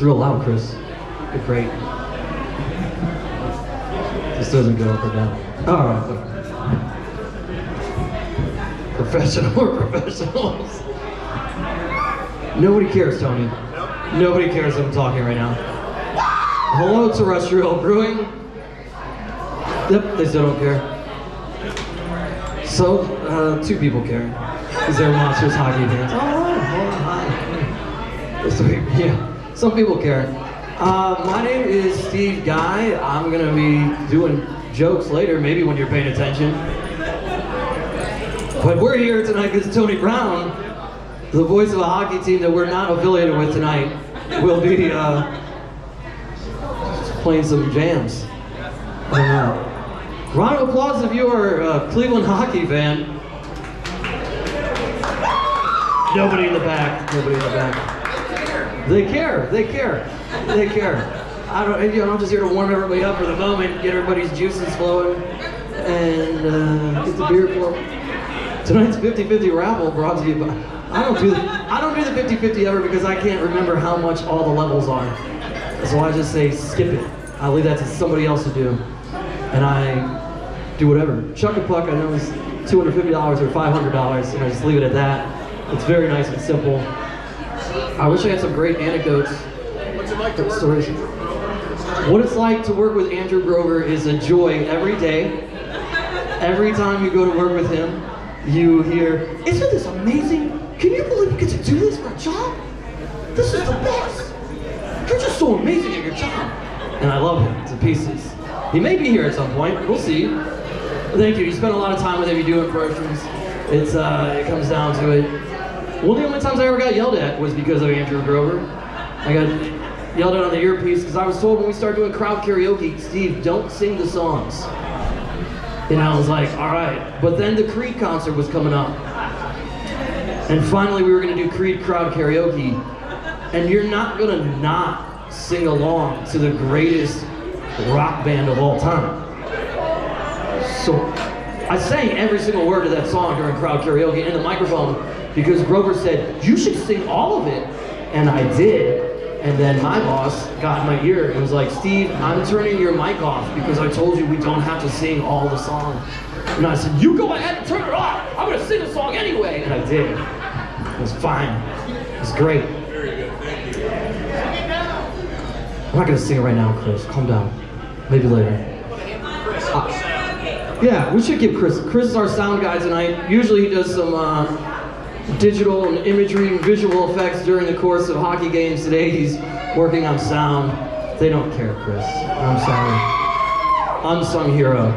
real loud, Chris. You're great. This doesn't go up or down. All right. Professionals. Nobody cares, Tony. Nobody cares that I'm talking right now. Hello, Terrestial Brewing. Yep, they still don't care. So, two people care. Because they're Monsters hockey fans. Oh, hi. Yeah, some people care. My name is Steve Guy. I'm gonna be doing jokes later, maybe when you're paying attention. But we're here tonight because Tony Brown, the voice of a hockey team that we're not affiliated with tonight, will be playing some jams. Round of applause if you are a Cleveland hockey fan. Nobody in the back. Nobody in the back. They care. I'm just here to warm everybody up for the moment, get everybody's juices flowing, and get the beer flowing. Tonight's 50-50 raffle brought to you by, I don't do the 50-50 ever because I can't remember how much all the levels are. So I just say skip it. I leave that to somebody else to do. And I do whatever. Chuck a puck, I know it's $250 or $500, and I just leave it at that. It's very nice and simple. I wish I had some great anecdotes. What's it like to work with Andrew Grover? What it's like to work with Andrew Grover is a joy every day. Every time you go to work with him, you hear, "Isn't this amazing? Can you believe you get to do this for a job? This is the best. You're just so amazing at your job." And I love him to pieces. He may be here at some point. We'll see. Thank you. You spend a lot of time with him. You do impressions. It comes down to it. One of the only times I ever got yelled at was because of Andrew Grover. I got yelled at on the earpiece because I was told when we started doing crowd karaoke, "Steve, don't sing the songs." And I was like, all right. But then the Creed concert was coming up. And finally we were gonna do Creed crowd karaoke. And you're not gonna not sing along to the greatest rock band of all time. So I sang every single word of that song during crowd karaoke in the microphone because Grover said, "You should sing all of it." And I did. And then my boss got in my ear and was like, "Steve, I'm turning your mic off because I told you we don't have to sing all the song." And I said, "You go ahead and turn it off. I'm gonna sing the song anyway." And I did. It was fine. It was great. Very good, thank you. I'm not gonna sing it right now, Chris. Calm down. Maybe later. Yeah, we should give Chris. Chris is our sound guy tonight. Usually he does some digital and imagery and visual effects during the course of hockey games. Today he's working on sound. They don't care, Chris. I'm sorry. Unsung hero.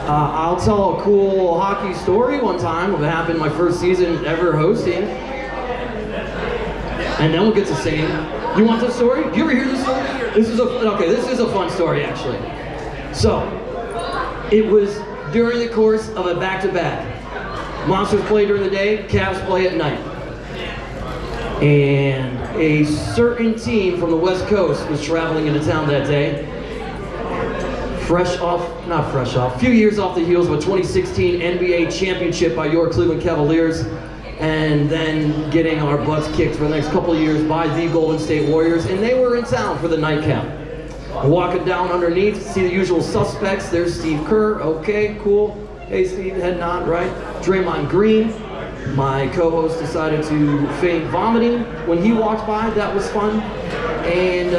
I'll tell a cool hockey story one time. What happened my first season ever hosting. And then we'll get to sing. You want this story? Do you ever hear this story? This is a fun story actually. So, it was during the course of a back-to-back. Monsters play during the day, Cavs play at night. And a certain team from the West Coast was traveling into town that day. A few years off the heels of a 2016 NBA championship by your Cleveland Cavaliers, and then getting our butts kicked for the next couple of years by the Golden State Warriors, and they were in town for the nightcap. Walking down underneath, see the usual suspects. There's Steve Kerr, okay, cool. Hey Steve, head nod, right? Draymond Green, my co-host decided to feign vomiting when he walked by, that was fun. And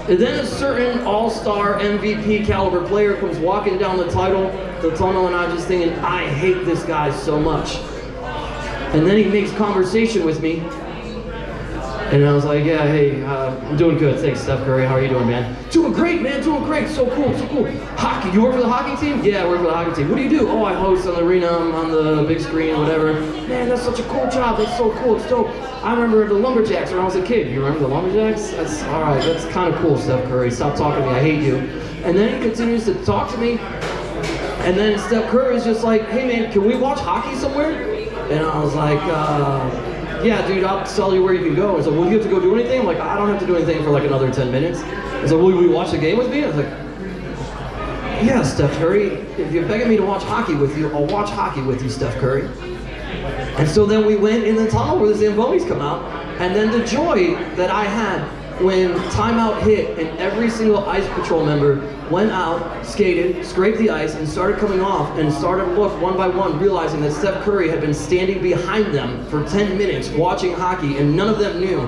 then a certain all-star MVP caliber player comes walking down the tunnel, and I'm just thinking, I hate this guy so much. And then he makes conversation with me. And I was like, yeah, hey, I'm doing good. Thanks, Steph Curry. How are you doing, man? Doing great, man. Doing great. So cool, so cool. Hockey. You work for the hockey team? Yeah, I work for the hockey team. What do you do? Oh, I host on the arena. I'm on the big screen, whatever. Man, that's such a cool job. That's so cool. It's dope. I remember the Lumberjacks when I was a kid. You remember the Lumberjacks? That's all right. That's kind of cool, Steph Curry. Stop talking to me. I hate you. And then he continues to talk to me. And then Steph Curry is just like, hey, man, can we watch hockey somewhere? And I was like, yeah, dude, I'll tell you where you can go. And so, will you have to go do anything? I'm like, I don't have to do anything for like another 10 minutes. And so, will you watch the game with me? I was like, yeah, Steph Curry, if you're begging me to watch hockey with you, I'll watch hockey with you, Steph Curry. And so then we went in the tunnel where the Zambonis come out, And then the joy that I had when timeout hit and every single Ice Patrol member went out, skated, scraped the ice, and started coming off and started to look one by one, realizing that Steph Curry had been standing behind them for 10 minutes watching hockey, and none of them knew.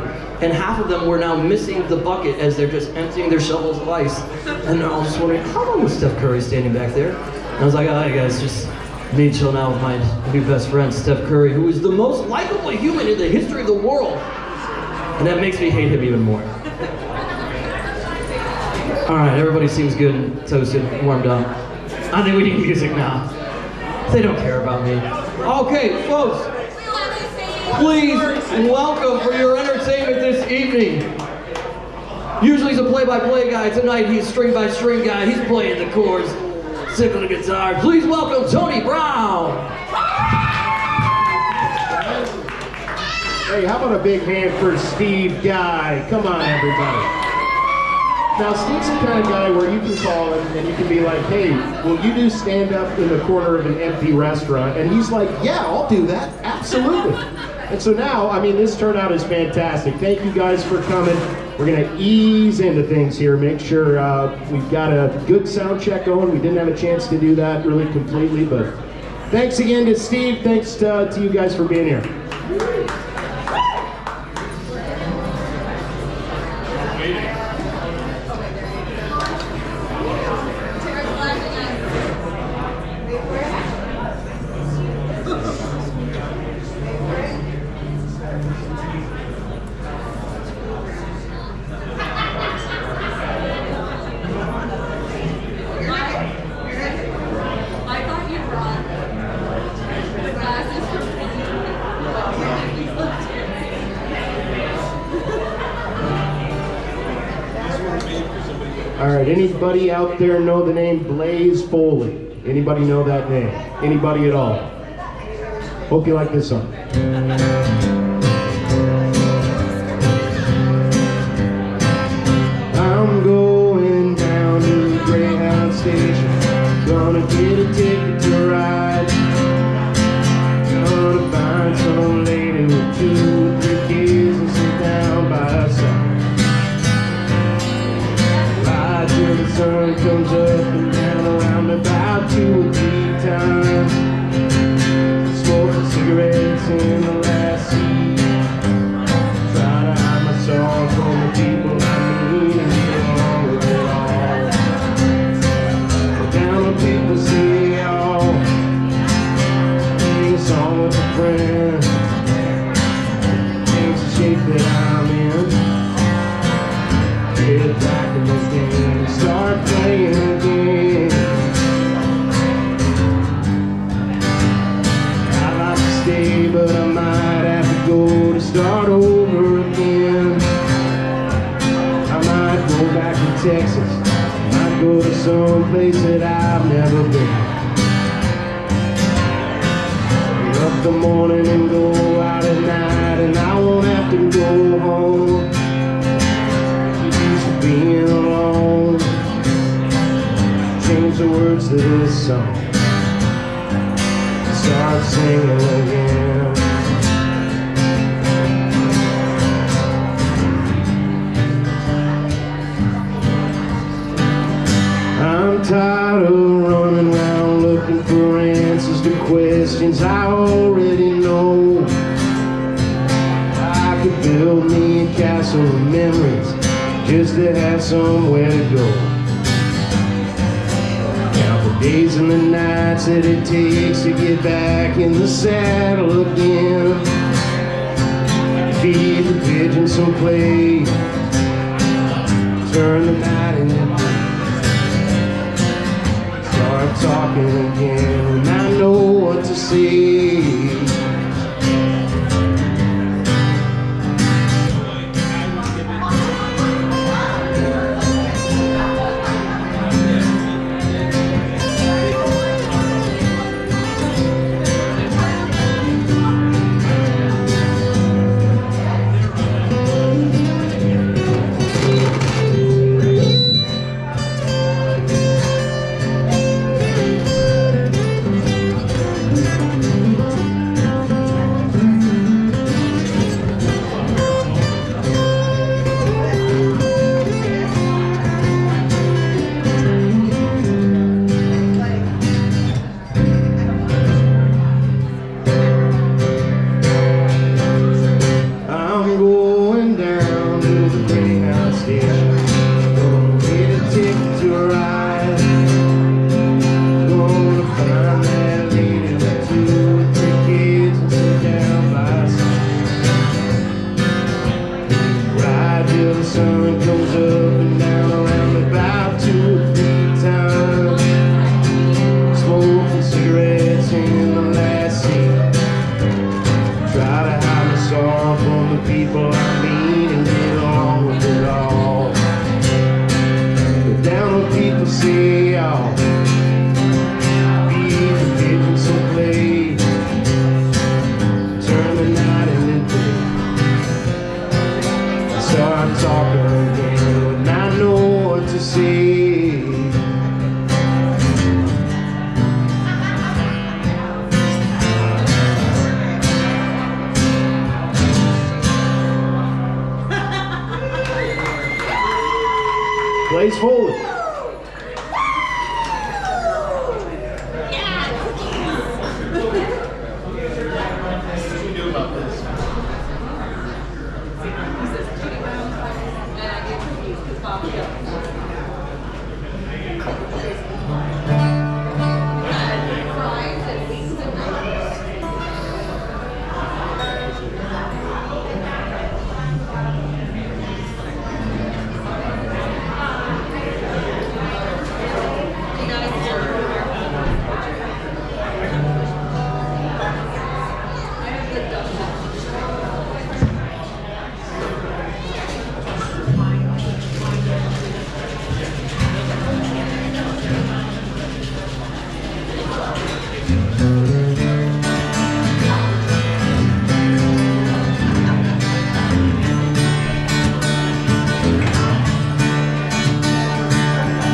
And half of them were now missing the bucket as they're just emptying their shovels of ice. And they're all just wondering, how long was Steph Curry standing back there? And I was like, all right guys, just me chilling out with my new best friend, Steph Curry, who is the most likable human in the history of the world. And that makes me hate him even more. All right, everybody seems good and toasted, warmed up. I think we need music now. They don't care about me. Okay, folks, please welcome for your entertainment this evening. Usually he's a play-by-play guy. Tonight he's string-by-string guy. He's playing the chords, sick on the guitar. Please welcome Tony Brown. Hey, how about a big hand for Steve Guy? Come on, everybody. Now, Steve's the kind of guy where you can call him and you can be like, hey, will you do stand-up in the corner of an empty restaurant? And he's like, yeah, I'll do that, absolutely. And so now, I mean, this turnout is fantastic. Thank you guys for coming. We're gonna ease into things here, make sure we've got a good sound check going. We didn't have a chance to do that really completely, but thanks again to Steve. Thanks to you guys for being here. All right, anybody out there know the name Blaze Foley? Anybody know that name? Anybody at all? Hope you like this song. I'm going down to the Greyhound station, gonna get a ticket to ride, gonna find some lady with 2 or 3 kids and sit down by her side. Till the sun comes up and down around about 2 or 3 times. Smoking cigarettes in the last seat. Try to hide my song from the people I meet and get along with it all. But down the people say, y'all, sing a song with a friend. Change the shape that I'm in. Get back in the game, start playing again. I'd like to stay, but I might have to go to start over again. I might go back to Texas, might go to some place that I've never been. Get up the morning and go out at night, and I won't have to go home. Being alone, change the words to this song, start singing again. I'm tired of running around looking for answers to questions I already know. I could build me a castle of memories just to have somewhere to go. Count the days and the nights that it takes to get back in the saddle again. Feed the pigeons some play, turn the night into day. Start talking again, and I know what to say. say I'll feed the pigeons some play, turn the night into day. Start talking again when I know what to say. Plays Foley.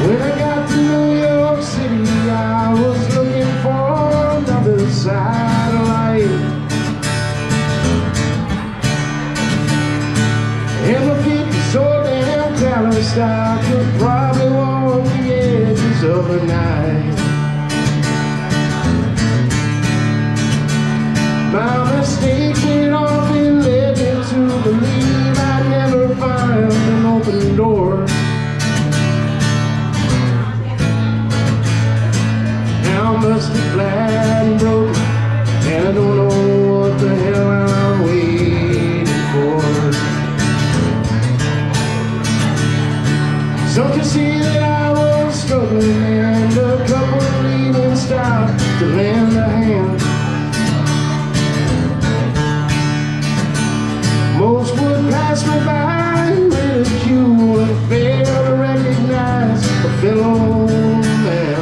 When I got to New York City, I was looking for another side of life. And my feet were so damn calloused, I could probably walk the edges of the night. My mistakes had all been led me to believe I'd never find an open door. I'm busted flat and broken, and I don't know what the hell I'm waiting for. Some could see that I was struggling, and a couple even stopped to lend a hand. Most would pass me by and ridicule and fail to recognize a fellow man.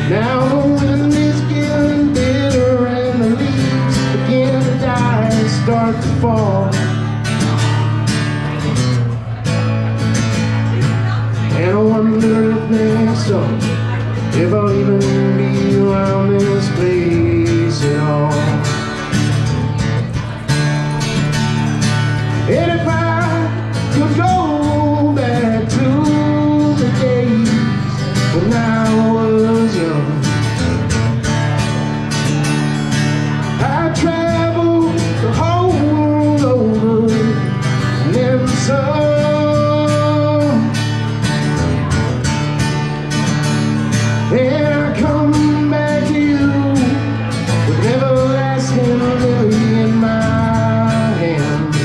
Now the wind is getting bitter and the leaves begin to die and start to fall. And I wonder if next summer, if I'll even be around this place at all. And if I could go back to the days when I was young, I traveled the whole world over and then some. And I come back to you with everlasting liberty in my hand.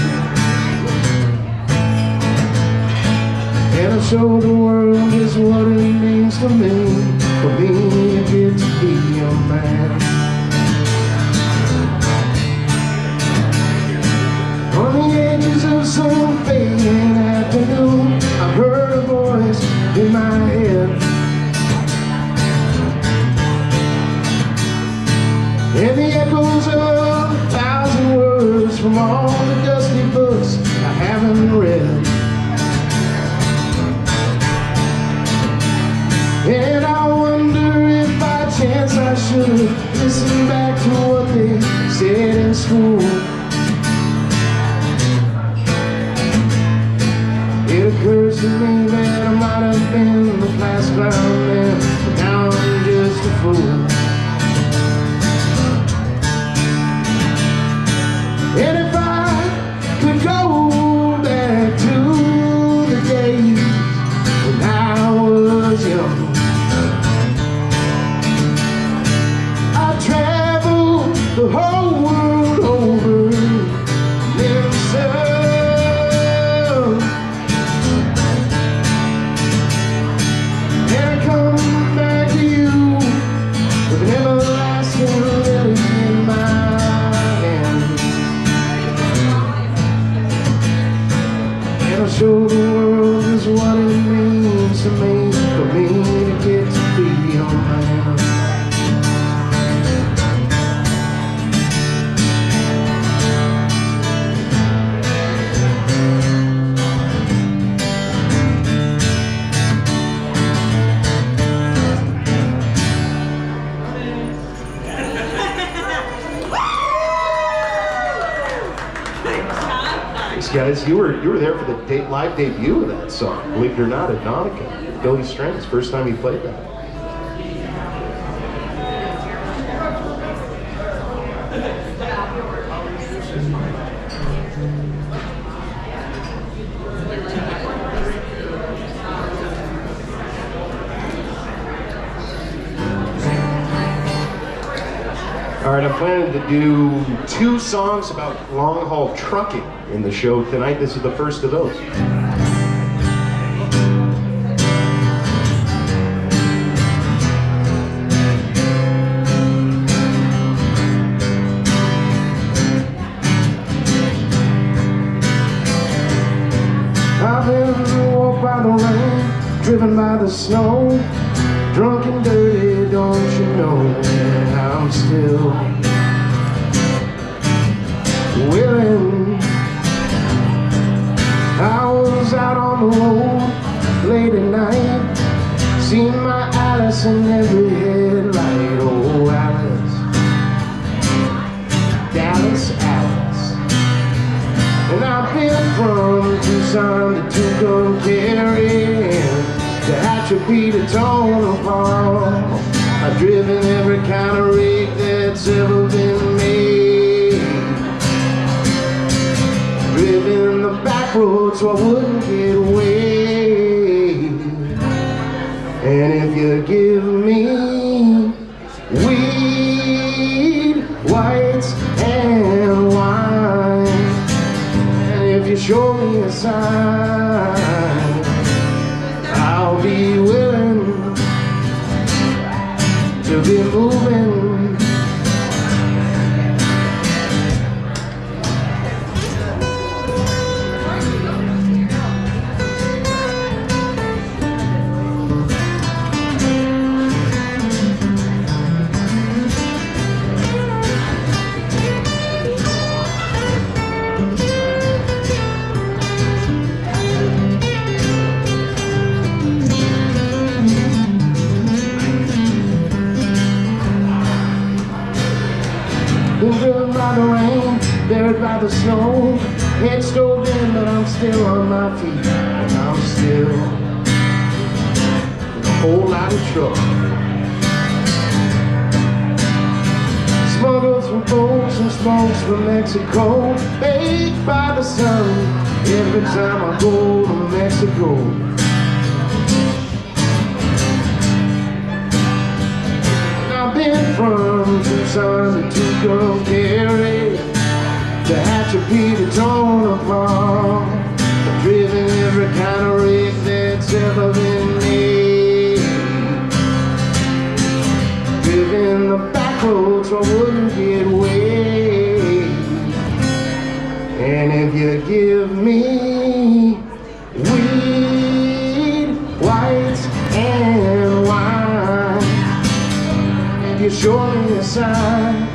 And I show the world just what it means to me, for me to get to be a man. On the edges of some fading afternoon, I heard a voice in my head. And the echoes of 1,000 words from all the dusty books I haven't read. And I wonder if by chance I should listen back to what they said in school. It occurs to me that I might have been the class clown then, but now I'm just a fool. And if I could go back to the days when I was young, I traveled the whole world over in some. And I what it means to me, for me to get to be your man. Guys, you were there for the live debut of that song, believe it or not, at Nautica. Billy Strings, first time he played that. All right, I'm planning to do 2 songs about long-haul trucking in the show tonight. This is the first of those. I've been walked by the rain, driven by the snow, drunk and dirty, don't you know that I'm still willing. I was out on the road late at night, seen my Alice in every headlight. Oh, Alice, Dallas, Alice. And I've been from Tucson to Tucumcari, to Hatchapee to Tonopah. I've driven every kind of rig that's ever been made, driven the back roads so I wouldn't get away. And if you give me weed, whites, and wine, and if you show me a sign, I'll be willing to be moving. Driven by the rain, buried by the snow, head stove in, but I'm still on my feet, and I'm still with a whole lot of trouble. Smuggled from boats and smokes from Mexico, baked by the sun every time I go to Mexico. I've been from Tucson to Tucumcari, to Hatchapee to Tonopah. I've driven every kind of rig that's ever been made, driven the back roads so I wouldn't get away. And if you give me weed, whites, and wine, you show me a sign,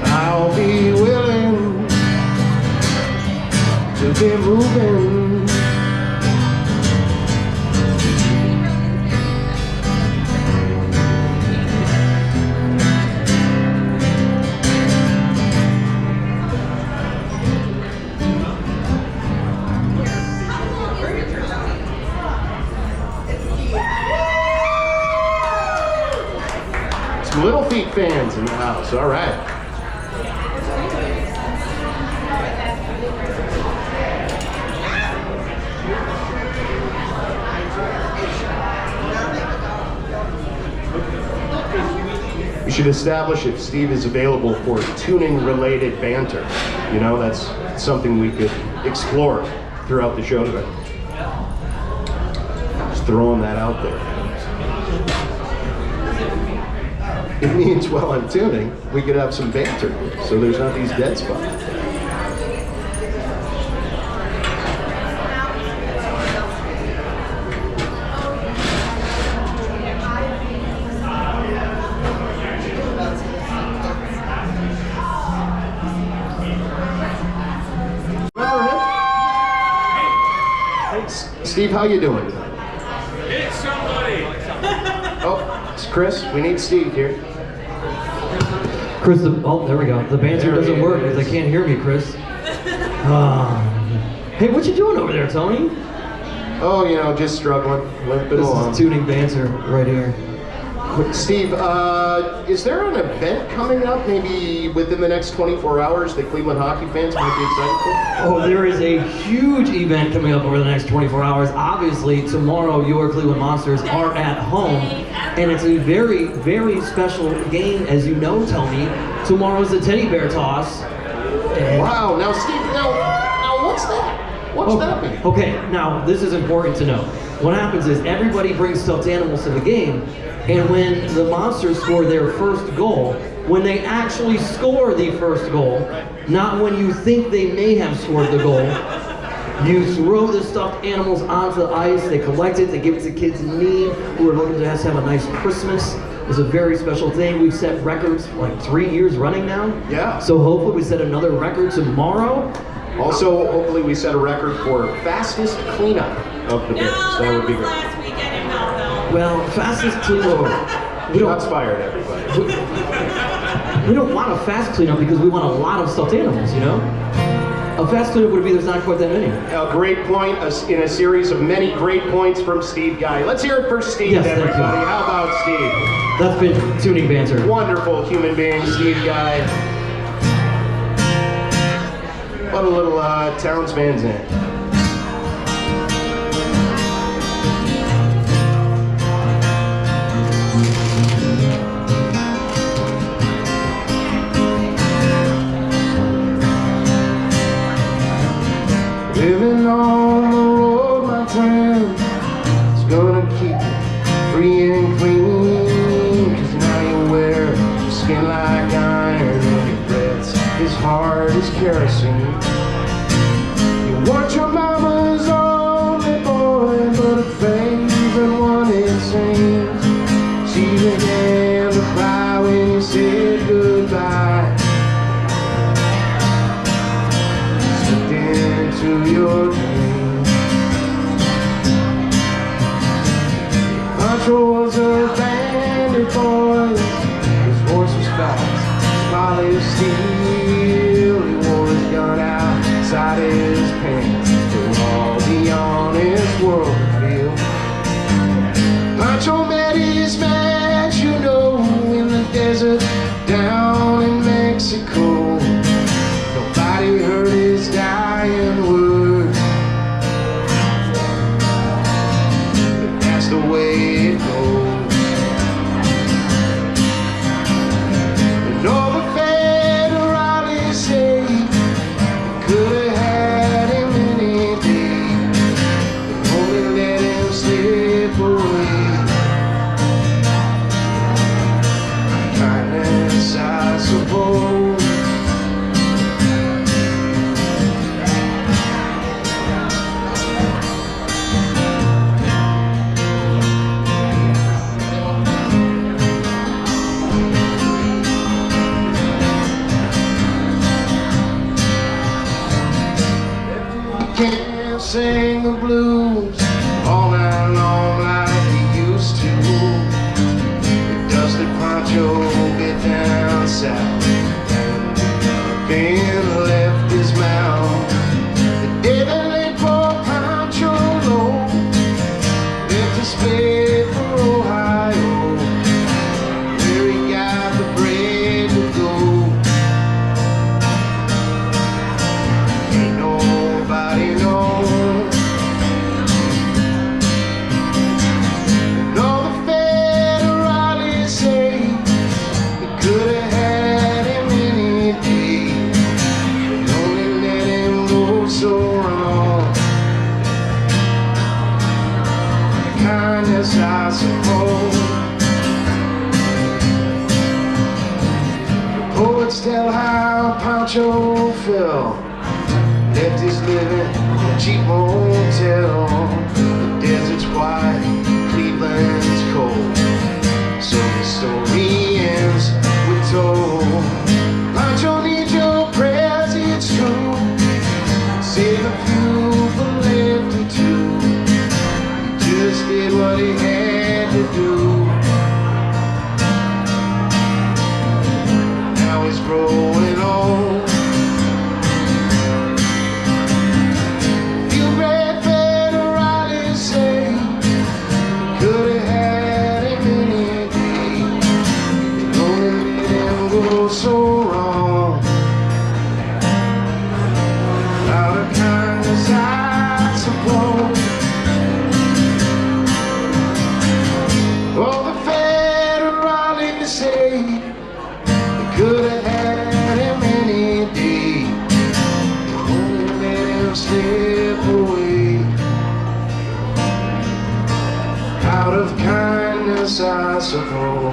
I'll be willing to be moving. Little Feet fans in the house, all right. We should establish if Steve is available for tuning-related banter. You know, that's something we could explore throughout the show today. Just throwing that out there. It means while I'm tuning, we could have some banter, so there's not these dead spots. Steve, how you doing? Hit somebody! Oh, it's Chris. We need Steve here. Chris, oh, there we go. The banter There doesn't he work is. because I can't hear me, Chris. Hey, what you doing over there, Tony? Oh, you know, just struggling, limping This along. is tuning banter right here. Steve, is there an event coming up maybe within the next 24 hours that Cleveland hockey fans might be excited for? Oh, there is a huge event coming up over the next 24 hours. Obviously, tomorrow your Cleveland Monsters are at home, and it's a very, very special game, as you know, Tony. Tomorrow's the teddy bear toss. And Wow, now Steve, now what's that? What's that mean? Okay, now this is important to know. What happens is everybody brings stuffed animals to the game, and when the Monsters score their first goal, when they actually score the first goal, not when you think they may have scored the goal, you throw the stuffed animals onto the ice, they collect it, they give it to kids in need who are looking to just have a nice Christmas. It's a very special thing. We've set records like 3 years running now. Yeah. So hopefully we set another record tomorrow. Also, hopefully we set a record for fastest cleanup of the bears. No, That would be was great. last weekend in Melville. Well, fastest cleanup. We Shots don't, fired, everybody. we don't want a fast cleanup because we want a lot of stuffed animals, you know? A fast cleanup would be there's not quite that many. A great point in a series of many great points from Steve Guy. Let's hear it for Steve, Yes, thank you. everybody. How about Steve? That's been tuning banter. Wonderful human being, Steve Guy. What a little Towns Van Zandt. Living on the road, my friend, it's gonna keep you free and clean. 'Cause now you wear your skin like iron, and your breath's as hard as kerosene. You want your mama's only boy, but a favorite one it seems. She began to cry when you said goodbye. To your dreams. Pancho was a bandit boy. His horse was fast, his body was steel. He wore his gun outside his pants. It was all the honest world feel. Pancho met his match, you know, in the desert down in Mexico. Nobody heard his dying words, but that's the way it goes. And all the federales say you could have had him any day, but only let him slip away. Kindness, I suppose. Can't sing the blues all night long like he used to. The dusty Pancho bit down south, Ben left his mouth. The day that laid poor Pancho low, left his bed for Ohio, where he got the bread to go. Ain't nobody knows. And all the federales say he could have had him any day, but only let him go so wrong. Kindness, I suppose. The poets tell how Pancho fell, left his living in a cheap motel. The desert's white, Cleveland's cold, so the story ends with told. Pancho needs your prayers, it's true. Save a few for Lefty too. impossible.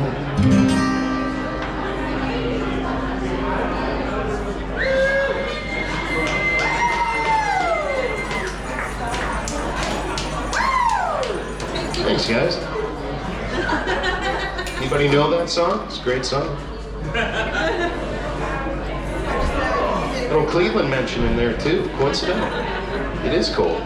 Thanks, guys. Anybody know that song? It's a great song. Little Cleveland mention in there too, coincidental. It is cold.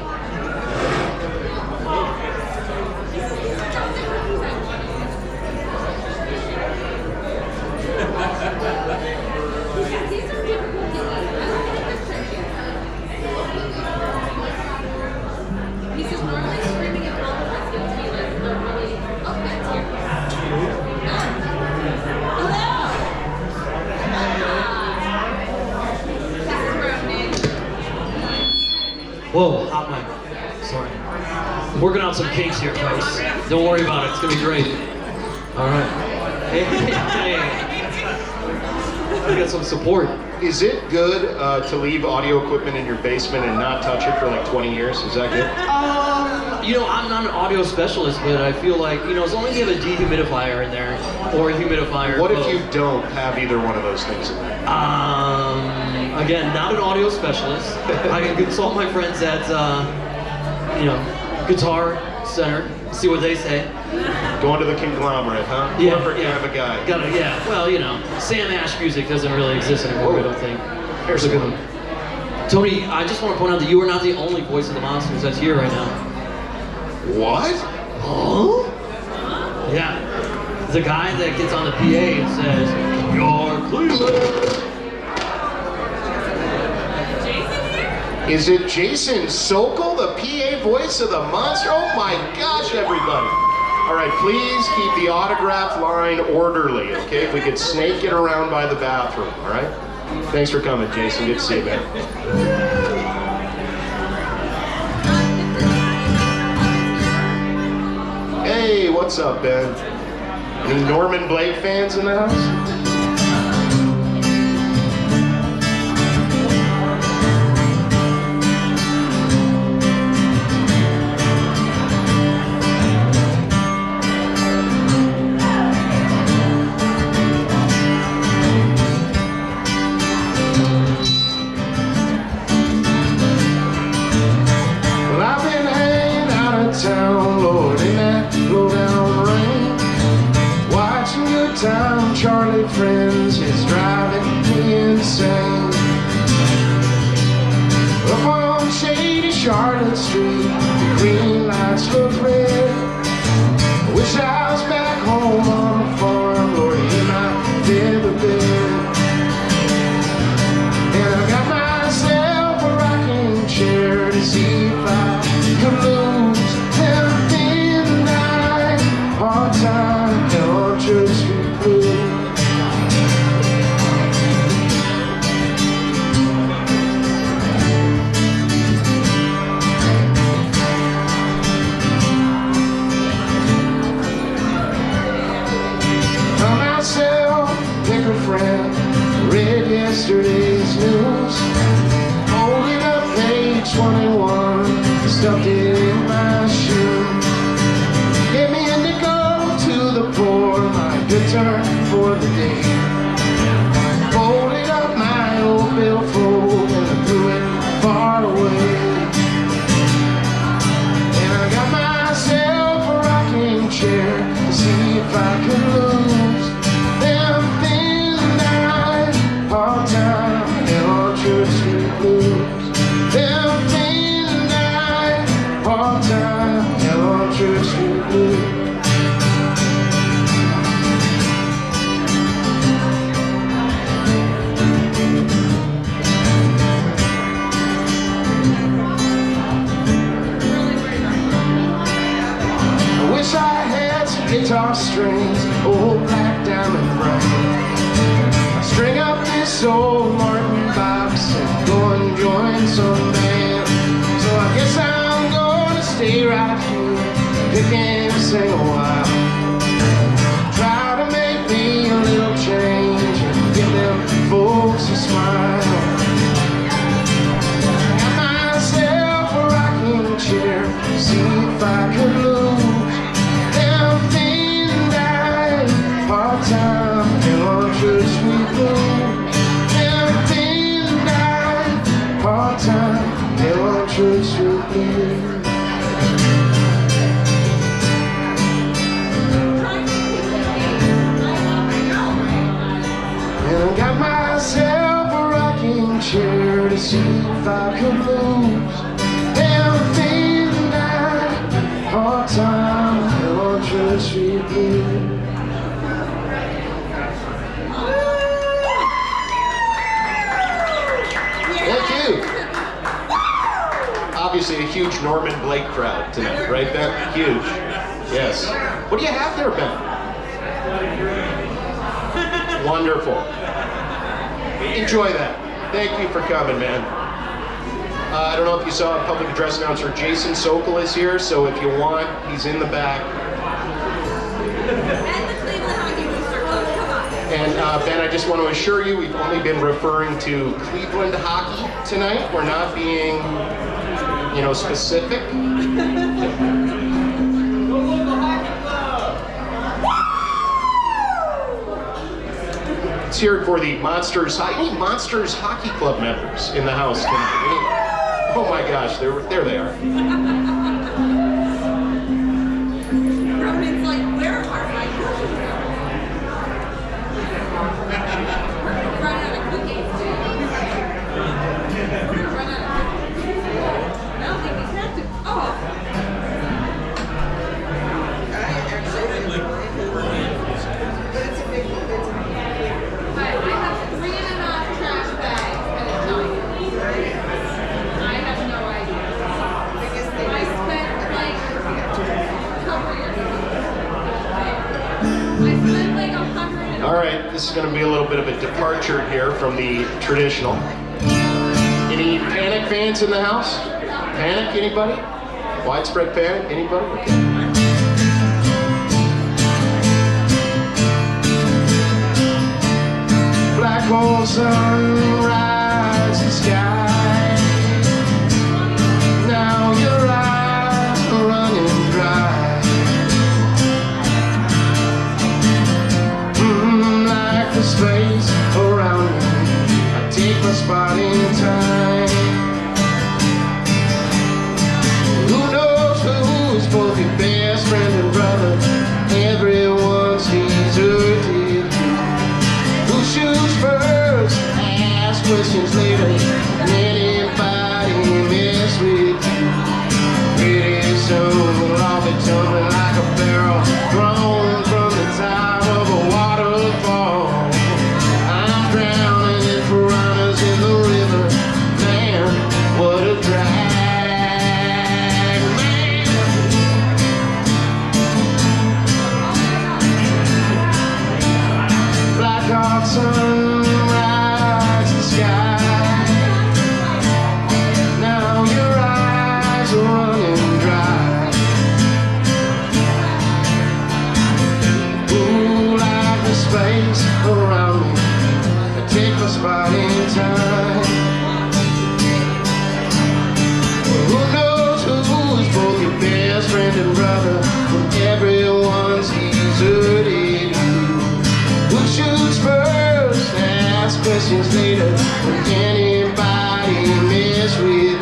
Whoa, hot mic. Sorry. I'm working on some kinks here, folks. Don't worry about it. It's gonna be great. All right. Hey. I got some support. Is it good to leave audio equipment in your basement and not touch it for like 20 years? Is that good? You know, I'm not an audio specialist, but I feel like, you know, as long as you have a dehumidifier in there, or a humidifier. What if you don't have either one of those things in there? Again, not an audio specialist. I can consult my friends at, you know, Guitar Center, see what they say. Going to the conglomerate, huh? Yeah, Corporate yeah. kind of a guy. Yeah. Well, you know, Sam Ash music doesn't really exist anymore, I don't think. Here's a good one. Tony, I just want to point out that you are not the only voice of the Monsters that's here right now. What? Huh? Yeah. The guy that gets on the PA and says, "You're Cleveland." Is it Jason Sokol, the PA voice of the Monster? Oh my gosh, everybody. All right, please keep the autograph line orderly, okay? If we could snake it around by the bathroom, all right? Thanks for coming, Jason. Good to see you, man. Hey, what's up, Ben? Any Norman Blake fans in the house? Charlie Friends is driving me insane. Up on shady Charlotte Street, the green lights look red. I wish I was back home on the farm, Lord, in my featherbed. And I got myself a rocking chair to see if I could lose everything tonight. Hard time, on Church Street Blues. Read yesterday's news, holding up page 21, stuffed it in my shoe. Gave me a nickel to the poor, my good turn for the day. Folded up my old billfold and I threw it far away. And I got myself a rocking chair to see if I could lose them things. Hard time and on Church Street Blues. Them things tonight. Hard time and on Church Street Blues. I wish I had some guitar strings, old black diamond bright. String up this old Martin box and go and join some band. So I guess I'm gonna stay right here, picking a single while. Try to make me a little change and give them folks a smile. Got myself a rocking chair, see if I could lose them things that huge Norman Blake crowd tonight, right, Ben? Huge. Yes. What do you have there, Ben? Wonderful. Enjoy that. Thank you for coming, man. I don't know if you saw public address announcer Jason Sokol is here, so if you want, he's in the back. And Ben, I just want to assure you, we've only been referring to Cleveland hockey tonight. We're not being, specific. Let's hear it for the Monsters. Any Monsters Hockey Club members in the house tonight? Oh my gosh, there they are. Roman's like, where are my cookies? Run out of cookies. Run out of cookies. I don't think he's had to. Oh. But I have 3.5 trash bags at a time. I have no idea. I spent like a couple years ago. I spent like 100. All right, this is going to be a little bit of a departure here from the traditional. Any Panic fans in the house? Panic, anybody? Widespread Panic, anybody? Okay. Black hole sunrise the sky. Now your eyes are running dry. Like the space around me, I take my spot in time. Who knows who's both your best friend and brother? Everyone's deserted. Who shoots first? Ask questions later. Can anybody mess with you? Pretty soon we'll all be tumbling like a barrel thrown from the top of a waterfall. I'm drowning in piranhas in the river. Man, what a drag, man. Black hot sunrise the sky. Now your eyes are running dry. Ooh, like the space around me, I take my spot in time. Who knows who's both your best friend and brother when everyone's deserted you? Who shoots first? Ask questions later. When anybody mess with you?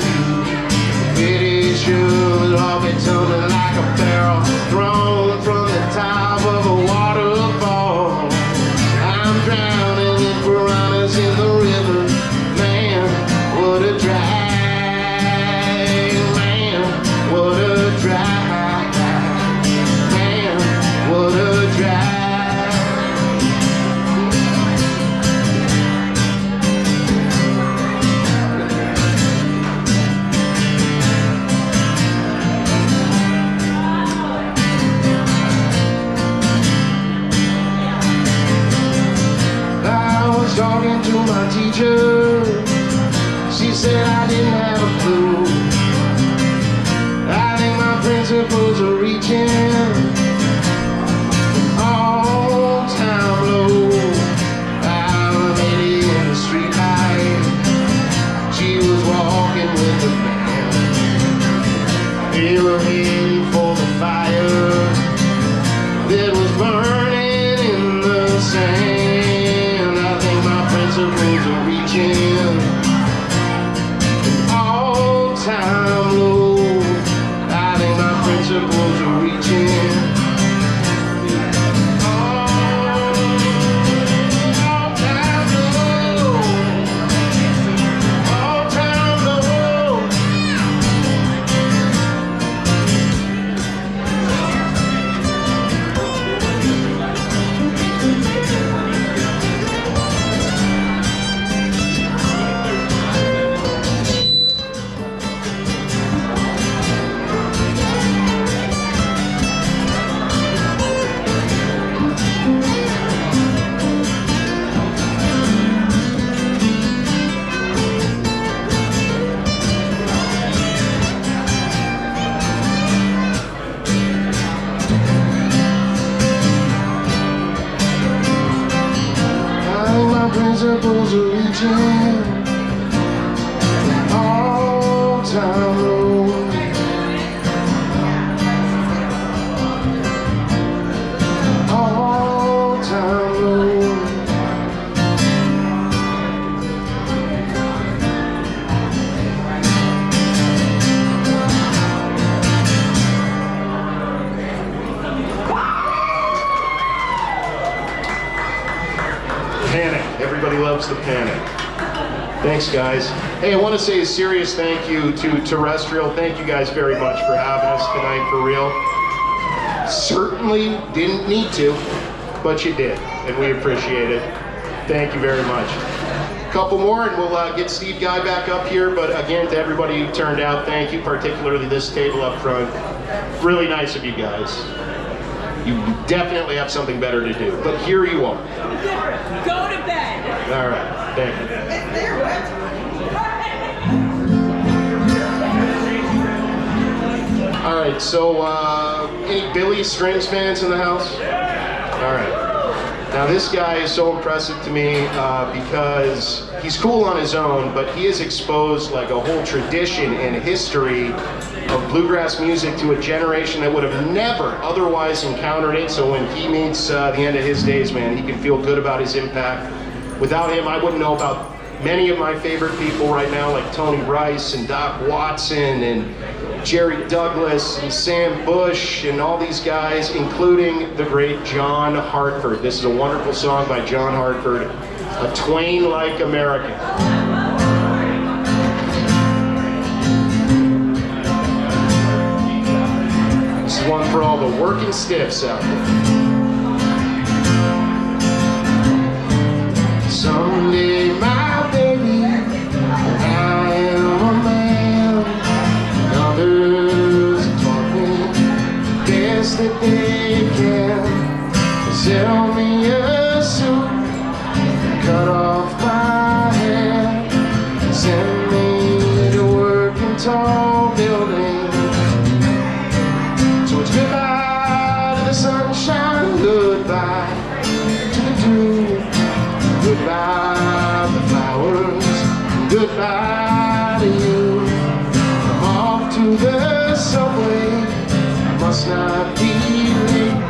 Pretty sure we'll all be tumbling like a barrel thrown from the top of a waterfall. I'm drowning in piranhas in the river. Man, what a drag. Man, what a drag. Man, what a drag. I was talking to my teacher. She said I didn't have a clue. I think my principles are reaching all time low. I made it in the street light. She was walking with the band. They were heading for the fire that was burning in the sand. I think my principles are reaching all time low. I think my principles are reaching all time low. All time low. intervals are reaching all time low. All time low. Panic. Everybody loves the panic. Thanks, guys. Hey, I want to say a serious thank you to Terrestrial. Thank you guys very much for having us tonight, for real. Certainly didn't need to, but you did, and we appreciate it. Thank you very much. Couple more, and we'll get Steve Guy back up here. But again, to everybody who turned out, thank you, particularly this table up front. Really nice of you guys. You definitely have something better to do, but here you are. Go to bed. All right, thank you. All right, so any Billy Strings fans in the house? All right. Now this guy is so impressive to me because he's cool on his own, but he has exposed like a whole tradition and history of bluegrass music to a generation that would have never otherwise encountered it. So when he meets the end of his days, man, he can feel good about his impact. Without him, I wouldn't know about many of my favorite people right now, like Tony Rice and Doc Watson and Jerry Douglas and Sam Bush and all these guys, including the great John Hartford. This is a wonderful song by John Hartford, A Twain-Like American. This is one for all the working stiffs out there. Someday, my baby, I am a man. Others taught me best that they can. Sell me a suit, cut off my hair, send me to work in tall buildings. So it's goodbye to the sunshine, goodbye to the dew. Goodbye, the flowers, goodbye to you. I'm off to the subway, I must not be late.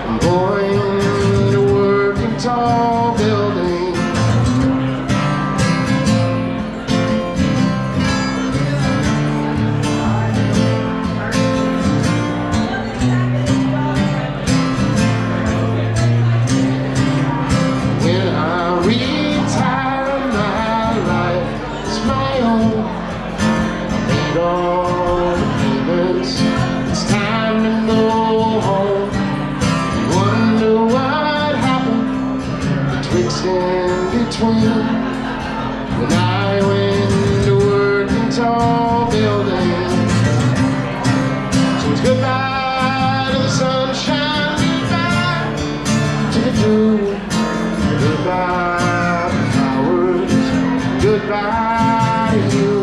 I'm going to work in tall buildings. When I went to work in tall buildings. So it's goodbye to the sunshine, goodbye to the dew, goodbye to flowers, goodbye to you.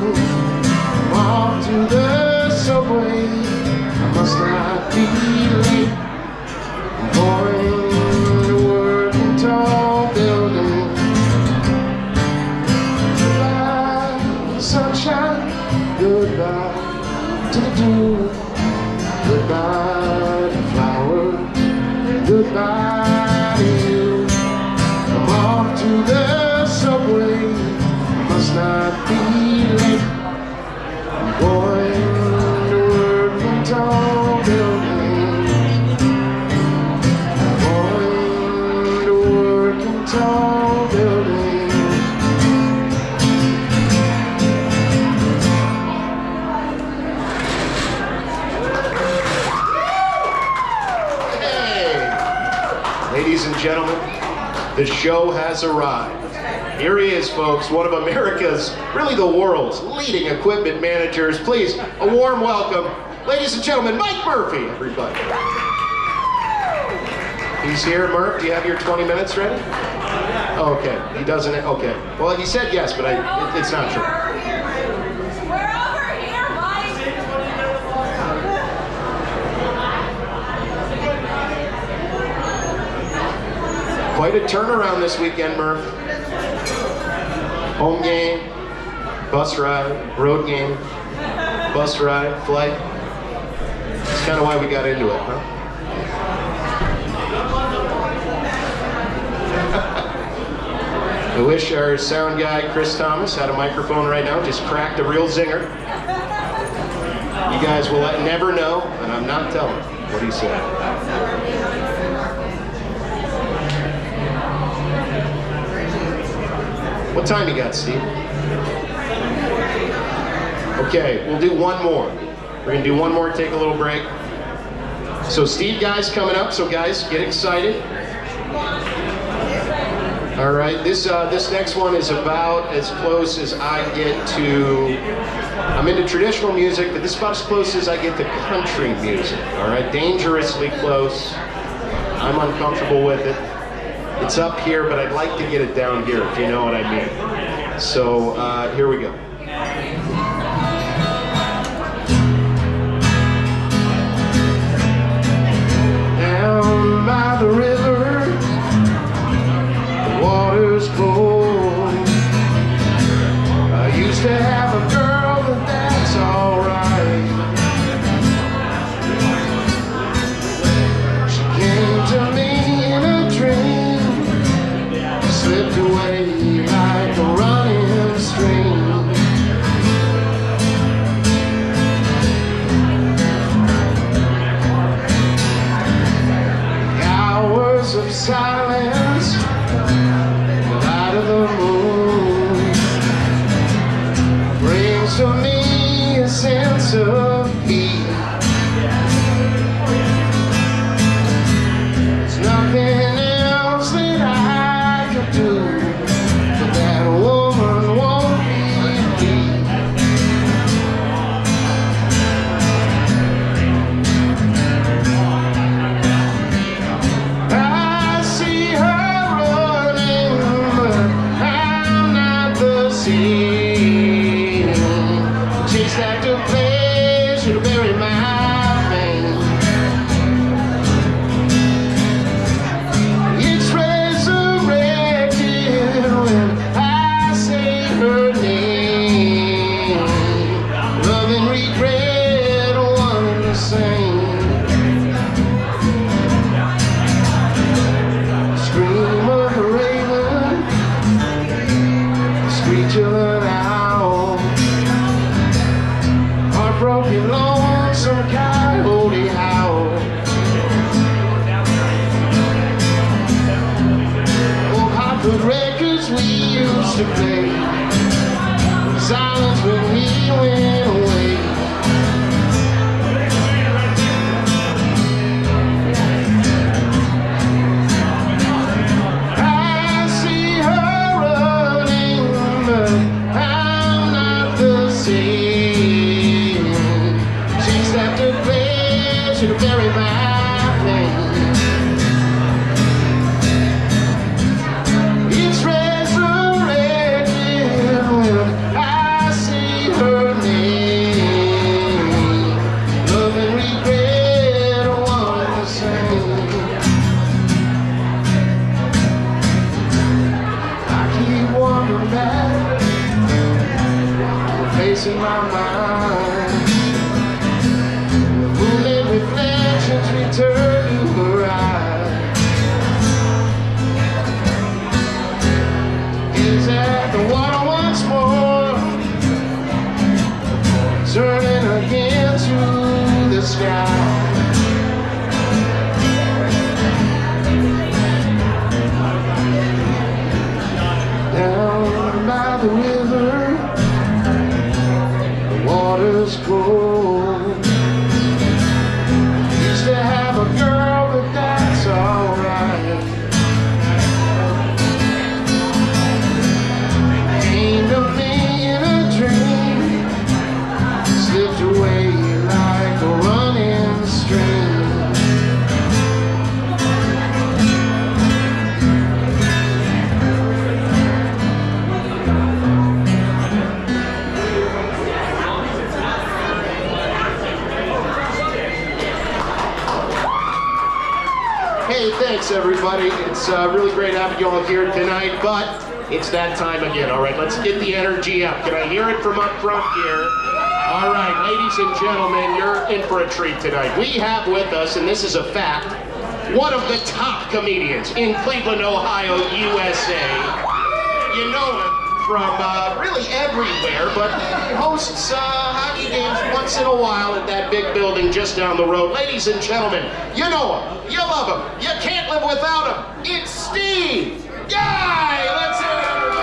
I'm off to the subway, I must not be late. I'm going to work in tall buildings. Sunshine, goodbye to the dew, goodbye to flowers, goodbye to you. I'm off to the subway, must not be late. I'm going to work in tall buildings. I'm going to work in tall buildings. Ladies and gentlemen, the show has arrived. Here he is, folks, one of America's, really the world's, leading equipment managers. Please, a warm welcome, ladies and gentlemen, Mike Murphy, everybody. He's here, Murph. Do you have your 20 minutes ready? Okay, he doesn't, okay. Well, he said yes, but it's not true. Quite a turnaround this weekend, Murph. Home game, bus ride, road game, bus ride, flight. That's kind of why we got into it, huh? I wish our sound guy, Chris Thomas, had a microphone right now, just cracked a real zinger. You guys will never know, and I'm not telling what he said. What time you got, Steve? Okay, we'll do one more. We're gonna do one more, take a little break. So Steve Guy's coming up, so guys, get excited. All right, this next one is about as close as I get to, I'm into traditional music, but this is about as close as I get to country music, all right? Dangerously close. I'm uncomfortable with it. It's up here, but I'd like to get it down here, if you know what I mean. So, here we go. Down by the river, the water's cold. I used to have a girl, but that's alright. She came to me in a dream, slipped away like a running stream. Hours of silence, the light of the moon brings to me a sense of peace. There's nothing else that I could do, but that woman won't leave me. I see her running, but I'm not the same. Chase after pleasure to bury my pain. It's resurrected when I say her name. Love and regret are one and the same. Scream of a raven, screech of an owl, heartbroken, lonesome coyote howl. Oh, Hartford records we used to play, silence when we went away. I see her running, but I'm not the same. Chased after pleasure to bury my pain. It's resurrected when I see her name. Love and regret are one and the same. I keep wandering back, facing my mind. Moonlit reflections return to her eyes. Is at the water once more, turning again to the sky. Down by the river, the water's cold. Used to have a girl, but that's alright. Came to me in a dream, slipped away like a running stream. Hey, thanks everybody. It's really great having you all here tonight, but It's that time again. All right, let's get the energy up. Can I hear it from up front here? All right, ladies and gentlemen, you're in for a treat tonight. We have with us, and this is a fact, one of the top comedians in Cleveland, Ohio, USA. You know him from really everywhere, but he hosts hockey games once in a while at that big building just down the road. Ladies and gentlemen, you know him, you love him, you can't live without him. It's Steve Guy! Let's hear it, everybody!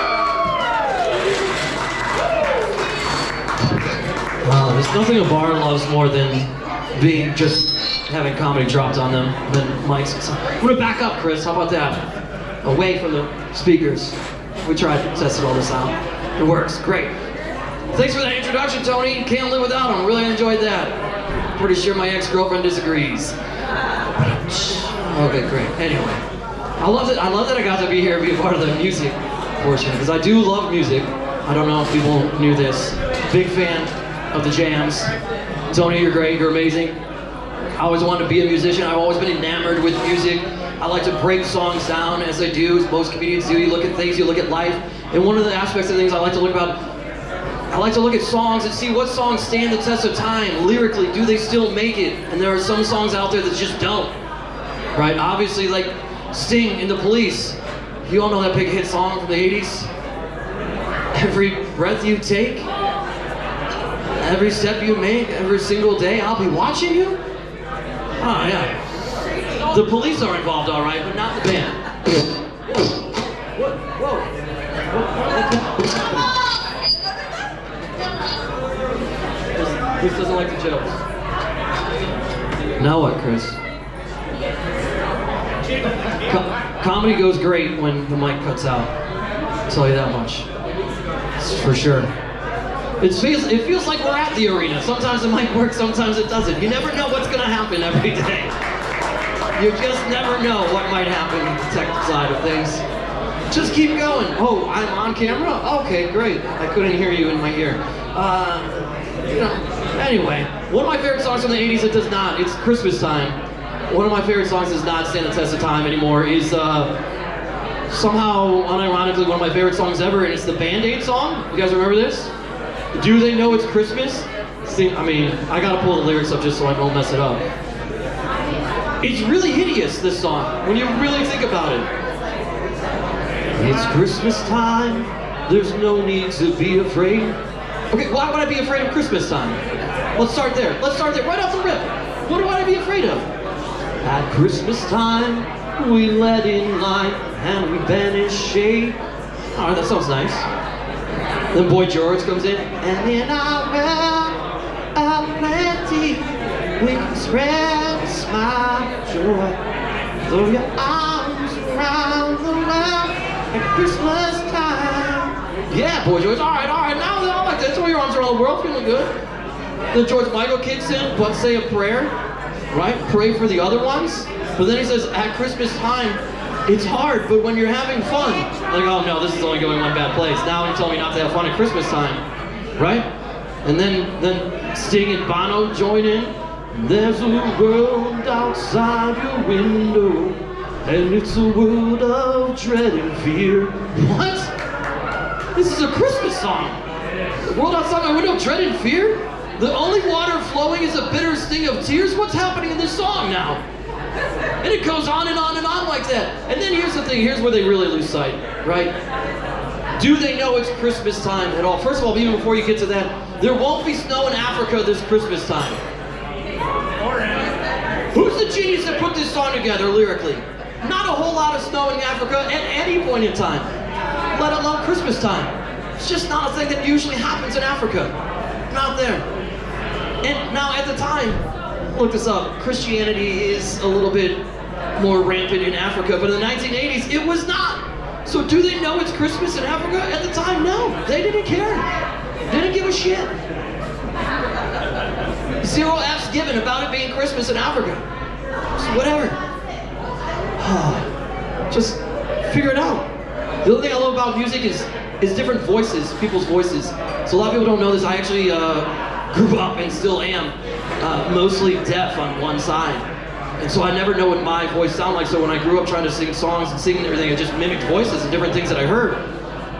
Wow, there's nothing a bar loves more than having comedy dropped on them, than mics. I'm gonna back up, Chris, how about that? Away from the speakers. We tried to test all this out. It works, great. Thanks for that introduction, Tony. Can't live without him, really enjoyed that. Pretty sure my ex-girlfriend disagrees. Okay, great, anyway. I love that I got to be here and be a part of the music portion, because I do love music. I don't know if people knew this. Big fan of the jams. Tony, you're great, you're amazing. I always wanted to be a musician. I've always been enamored with music. I like to break songs down, as I do, as most comedians do. You look at things, you look at life. And one of the aspects of things I like to look at songs and see what songs stand the test of time. Lyrically, do they still make it? And there are some songs out there that just don't. Right? Obviously, like Sting and the Police. You all know that big hit song from the 80s? Every breath you take, every step you make, every single day, I'll be watching you? Oh, yeah. The Police are involved, all right, but not the band. Whoa. Chris doesn't like the jokes. Now what, Chris? Comedy goes great when the mic cuts out. I'll tell you that much. For sure. It feels like we're at the arena. Sometimes it might work, sometimes it doesn't. You never know what's gonna happen every day. You just never know what might happen with the tech side of things. Just keep going. Oh, I'm on camera? Okay, great. I couldn't hear you in my ear. Anyway, one of my favorite songs from the 80s that does not, it's Christmas time. One of my favorite songs does not stand the test of time anymore is somehow, unironically, one of my favorite songs ever, and it's the Band-Aid song. You guys remember this? Do They Know It's Christmas? See, I mean, I gotta pull the lyrics up just so I don't mess it up. It's really hideous, this song, when you really think about it. It's Christmas time, there's no need to be afraid. Okay, why would I be afraid of Christmas time? Let's start there right off the rip. What would I be afraid of? At Christmas time, we let in light and we banish shade. Alright, that sounds nice. Then Boy George comes in, and in our realm of plenty, we can spread a smile of joy. Throw your arms around the world at Christmas time. Yeah, Boy George, alright, now I like that. Throw your arms around the world, feeling good. Then George Michael kicks in, but say a prayer, right? Pray for the other ones. But then he says, at Christmas time, it's hard, but when you're having fun, like, oh no, this is only going one bad place. Now you tell me not to have fun at Christmas time, right? And then Sting and Bono join in. There's a world outside your window, and it's a world of dread and fear. What? This is a Christmas song. The world outside my window, dread and fear? The only water flowing is a bitter sting of tears? What's happening in this song now? And it goes on and on and on like that. And then here's the thing, here's where they really lose sight, right? Do they know it's Christmas time at all? First of all, even before you get to that, there won't be snow in Africa this Christmas time. Who's the genius that put this song together lyrically? Not a whole lot of snow in Africa at any point in time, let alone Christmas time. It's just not a thing that usually happens in Africa. Not there. And now at the time, look this up, Christianity is a little bit more rampant in Africa, but in the 1980s, it was not. So do they know it's Christmas in Africa? At the time, no. They didn't care. They didn't give a shit. 0 F's given about it being Christmas in Africa. So whatever. Just figure it out. The other thing I love about music is different voices, people's voices. So a lot of people don't know this. I actually grew up and still am mostly deaf on one side. And so I never know what my voice sounded like. So when I grew up trying to sing songs and singing everything, I just mimicked voices and different things that I heard.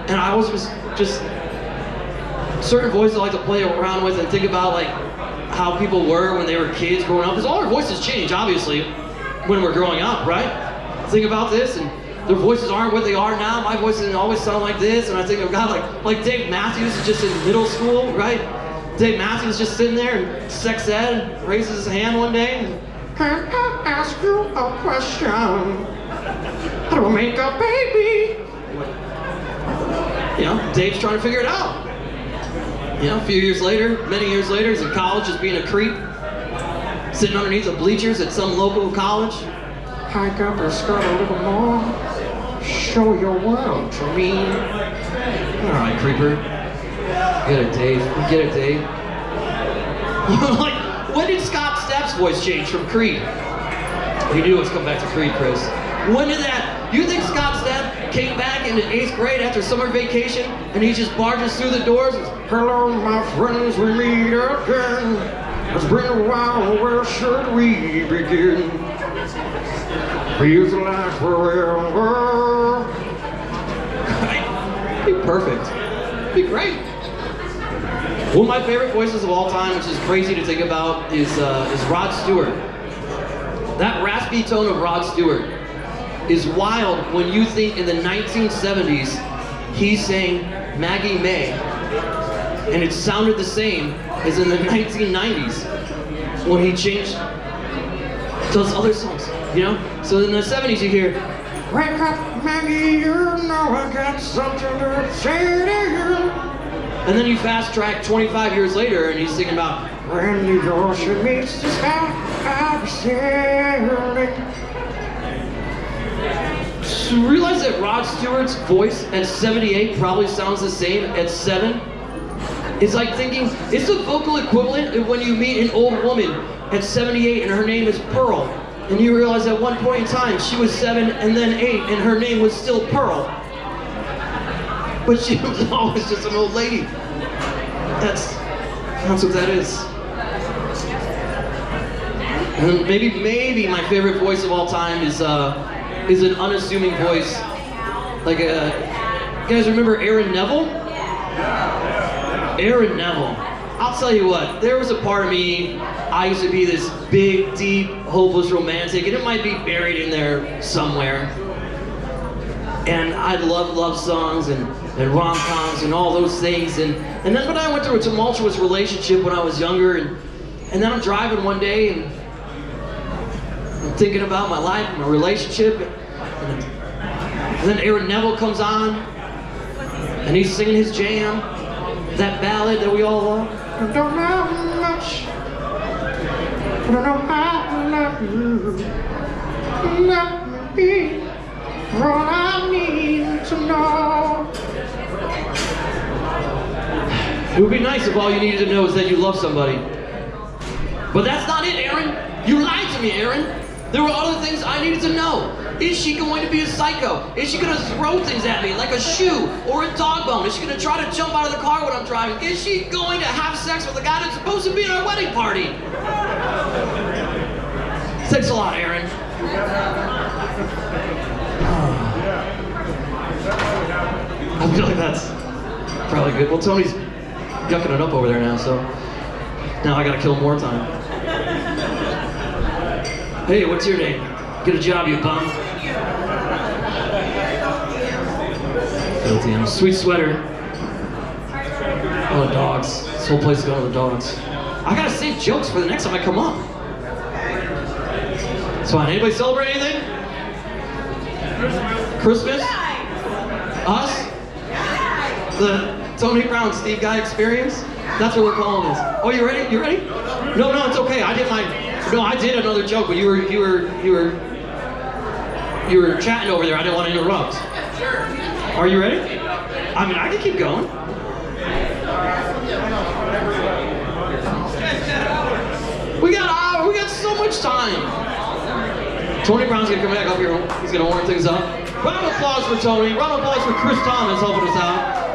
And I was just certain voices I like to play around with and think about like how people were when they were kids growing up. Because all our voices change, obviously, when we're growing up, right? Think about this, and their voices aren't what they are now. My voice doesn't always sound like this, and I think of God like Dave Matthews is just in middle school, right? Dave Matthews just sitting there in sex ed, raises his hand one day, and, can I ask you a question? How do I make a baby? You know, Dave's trying to figure it out. You know, a few years later, many years later, he's in college just being a creep, sitting underneath the bleachers at some local college. Hike up your skirt a little more, show your world to me. All right, creeper. Get it, Dave. Get it, Dave. Like, when did Scott Stapp's voice change from Creed? You knew it was coming back to Creed, Chris. When did that? You think Scott Stapp came back into 8th grade after summer vacation and he just barges through the doors and says, hello, my friends, we meet again. It's been a while, where should we begin? Feels like forever. Right? Be perfect. Be great. One of my favorite voices of all time, which is crazy to think about, is Rod Stewart. That raspy tone of Rod Stewart is wild when you think in the 1970s he sang Maggie May, and it sounded the same as in the 1990s when he changed those other songs, you know? So in the 70s you hear, wake up Maggie, you know I got something to say to you. And then you fast track 25 years later and he's singing about, when the ocean meets the sky, I'll be sailing. So realize that Rod Stewart's voice at 78 probably sounds the same at 7? It's like thinking, it's the vocal equivalent of when you meet an old woman at 78 and her name is Pearl. And you realize at one point in time she was 7 and then 8 and her name was still Pearl. But she was always just an old lady. That's what that is. And maybe my favorite voice of all time is an unassuming voice. Like you guys remember Aaron Neville? Aaron Neville. I'll tell you what, there was a part of me, I used to be this big, deep, hopeless romantic, and it might be buried in there somewhere. And I love songs and rom-coms and all those things. And then when I went through a tumultuous relationship when I was younger, and then I'm driving one day and I'm thinking about my life and my relationship, and then Aaron Neville comes on and he's singing his jam, that ballad that we all love. I don't know much, but I know how to love you. Let me be all I need to know. It would be nice if all you needed to know is that you love somebody. But that's not it, Aaron. You lied to me, Aaron. There were other things I needed to know. Is she going to be a psycho? Is she going to throw things at me like a shoe or a dog bone? Is she going to try to jump out of the car when I'm driving? Is she going to have sex with the guy that's supposed to be at our wedding party? Thanks a lot, Aaron. I feel like that's probably good. Well, Tony's yucking it up over there now, so now I gotta kill more time. Hey, what's your name? Get a job, you bum. Filthy, and a sweet sweater. Oh, the dogs. This whole place is going to the dogs. I gotta save jokes for the next time I come up. It's fine. Anybody celebrate anything? Christmas? Us? The Tony Brown Steve Guy experience? That's what we're calling this. Oh, you ready? You ready? No, it's okay. I did another joke, but you were chatting over there. I didn't want to interrupt. Sure. Are you ready? I mean, I can keep going. We got so much time. Tony Brown's gonna come back up here. He's gonna warm things up. Round of applause for Tony. Round of applause for Chris Thomas helping us out.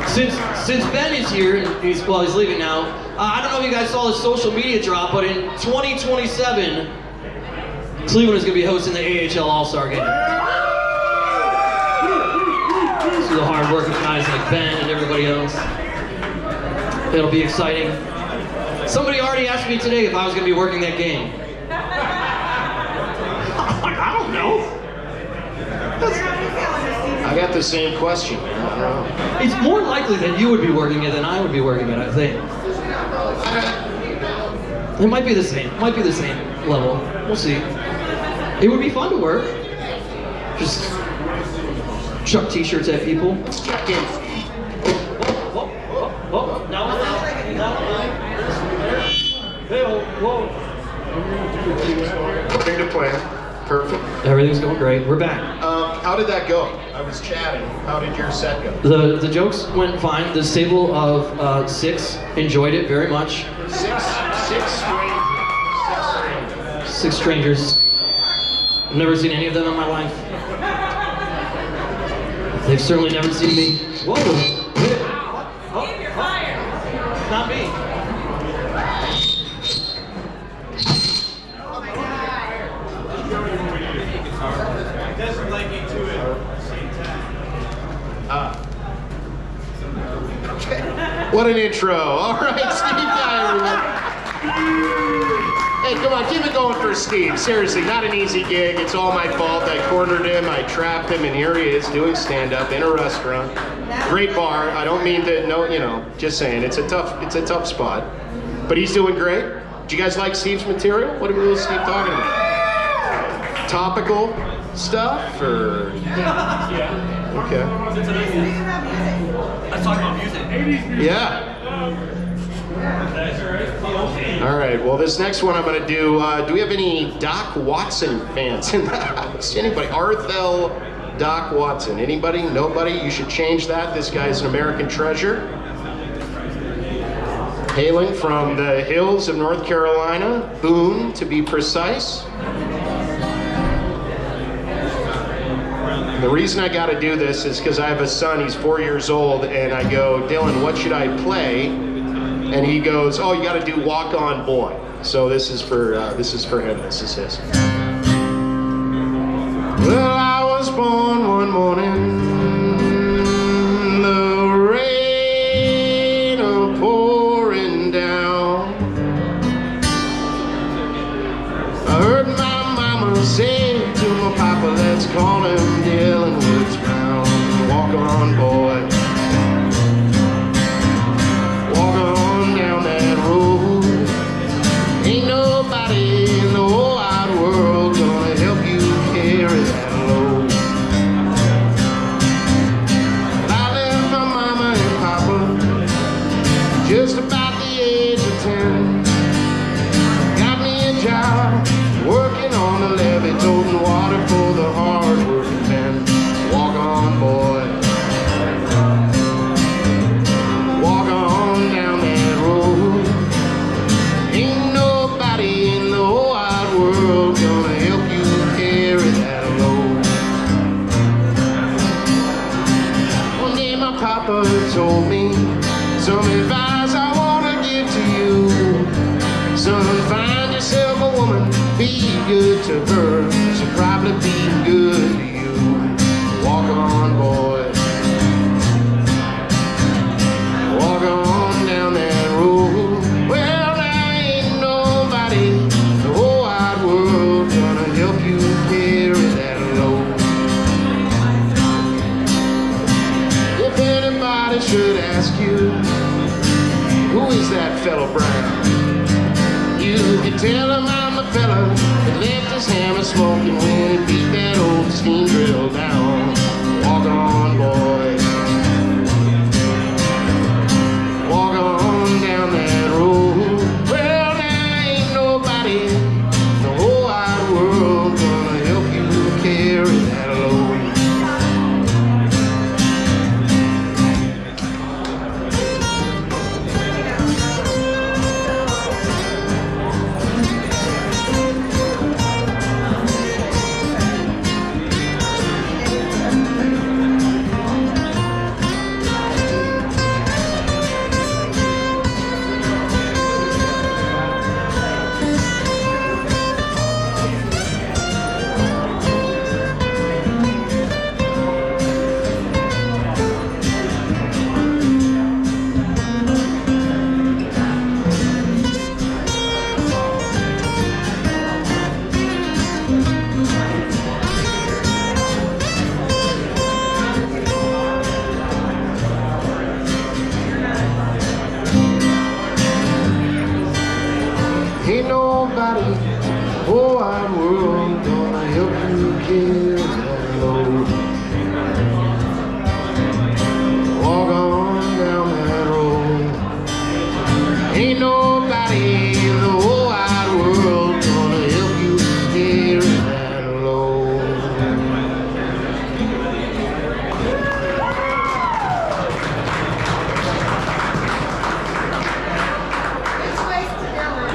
Since Ben is here, and he's leaving now, I don't know if you guys saw his social media drop, but in 2027, Cleveland is going to be hosting the AHL All-Star Game. to the hard-working guys like Ben and everybody else. It'll be exciting. Somebody already asked me today if I was going to be working that game. I don't know. I got the same question. I don't know. It's more likely that you would be working it than I would be working it, I think. It might be the same. It might be the same level. We'll see. It would be fun to work. Just chuck t-shirts at people. Check in. Whoa. Now. Hey, whoa. According to plan. Perfect. Everything's going great. We're back. How did that go? I was chatting. How did your set go? The jokes went fine. The stable of 6 enjoyed it very much. Six strangers. 6 strangers. I've never seen any of them in my life. They've certainly never seen me. Whoa! You're fired. Not me. Oh my God. It doesn't like you to it at the same time. What an intro. All right, Steve Dyer. Hey, come on, keep it going for Steve. Seriously, not an easy gig. It's all my fault. I cornered him, I trapped him, and here he is doing stand-up in a restaurant. Great bar. I don't mean to, just saying. It's a tough spot. But he's doing great. Do you guys like Steve's material? What was Steve talking about? Topical stuff, or? Yeah. Okay. Let's talk about music. Yeah. All right, well, this next one I'm going to do we have any Doc Watson fans in the house? Anybody? Arthel Doc Watson. Anybody? Nobody? You should change that. This guy's an American treasure. Hailing from the hills of North Carolina, Boone to be precise. The reason I got to do this is because I have a son, he's 4 years old, and I go, Dylan, what should I play? And he goes, oh, you got to do Walk On Boy. So this is for him. This is his. Well, I was born one morning, the rain pouring down. I heard my mama say to my papa, let's call him Dylan Woods Brown. Walk on, boy. Walk on down that road. Ain't nobody in the whole wide world gonna help you carry that load. I left my mama and papa just about the age of 10. Got me a job working on the levee, toting water for the hard-working men. Walk on, boy. Walk on down that road. Ain't nobody in the whole wide world gonna help you carry that load. One day my papa told me some advice I wanna give to you. Son, find yourself a woman, be good to her, she'll probably be good to you. Walk on, boy. Walk on down that road. Well, there ain't nobody in the whole wide world gonna help you carry that load. If anybody should ask you, who is that fellow Brown? You can tell him I'm a fella that left his hammer smoking when he beat that old steam drill down. Walk on, boy. Walk on down that road. Well, there ain't nobody in the whole wide world gonna help you carry that load. Ain't nobody, oh, wide world gonna help you carry that load. Walk on down that road. Ain't nobody in the whole wide world gonna help you carry that load. This way's to Dylan.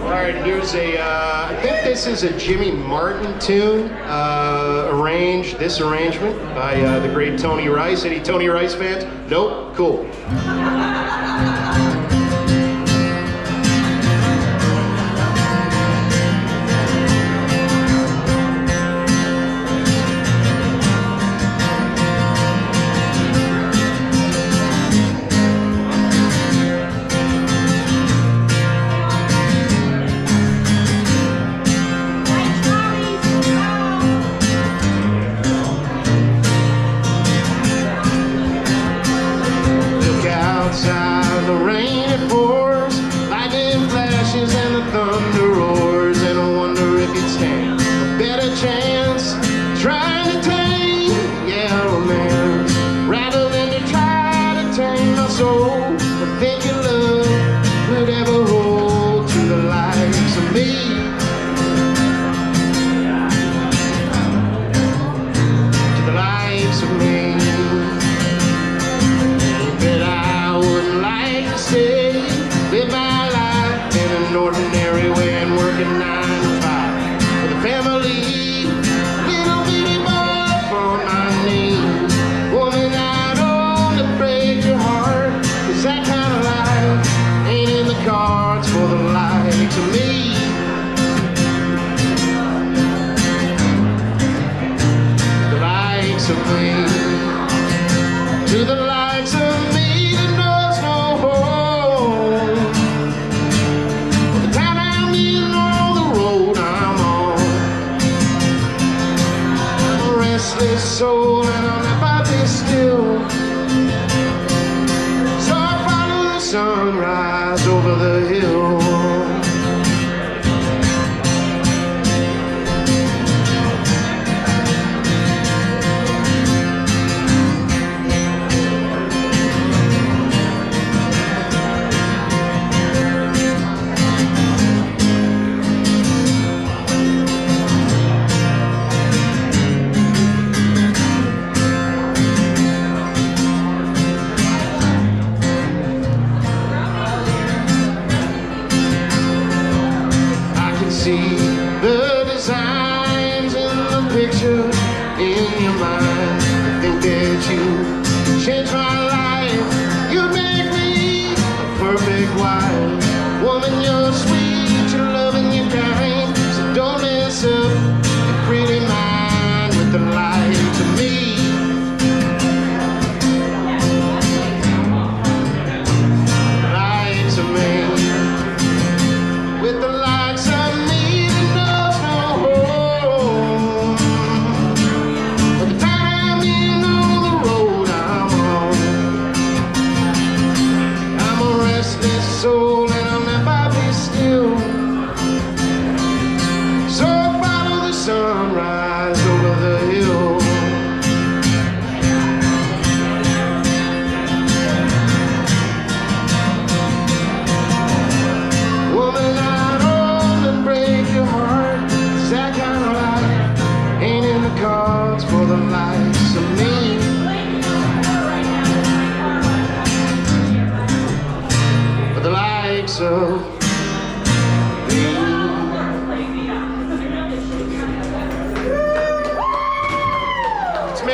All right, here's I think this is a Jimmy Martin tune, this arrangement by the great Tony Rice. Any Tony Rice fans? Nope? Cool.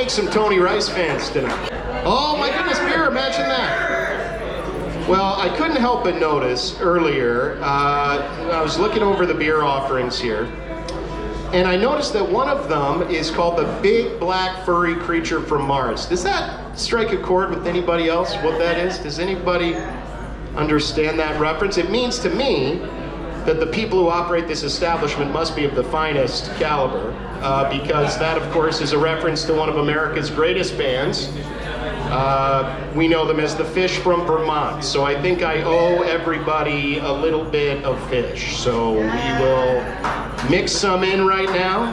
make some Tony Rice fans tonight. Oh my goodness, beer, imagine that. Well, I couldn't help but notice earlier, I was looking over the beer offerings here, and I noticed that one of them is called the Big Black Furry Creature from Mars. Does that strike a chord with anybody else, what that is? Does anybody understand that reference? It means to me that the people who operate this establishment must be of the finest caliber, because that, of course, is a reference to one of America's greatest bands. We know them as the Fish from Vermont, so I think I owe everybody a little bit of fish. So we will mix some in right now.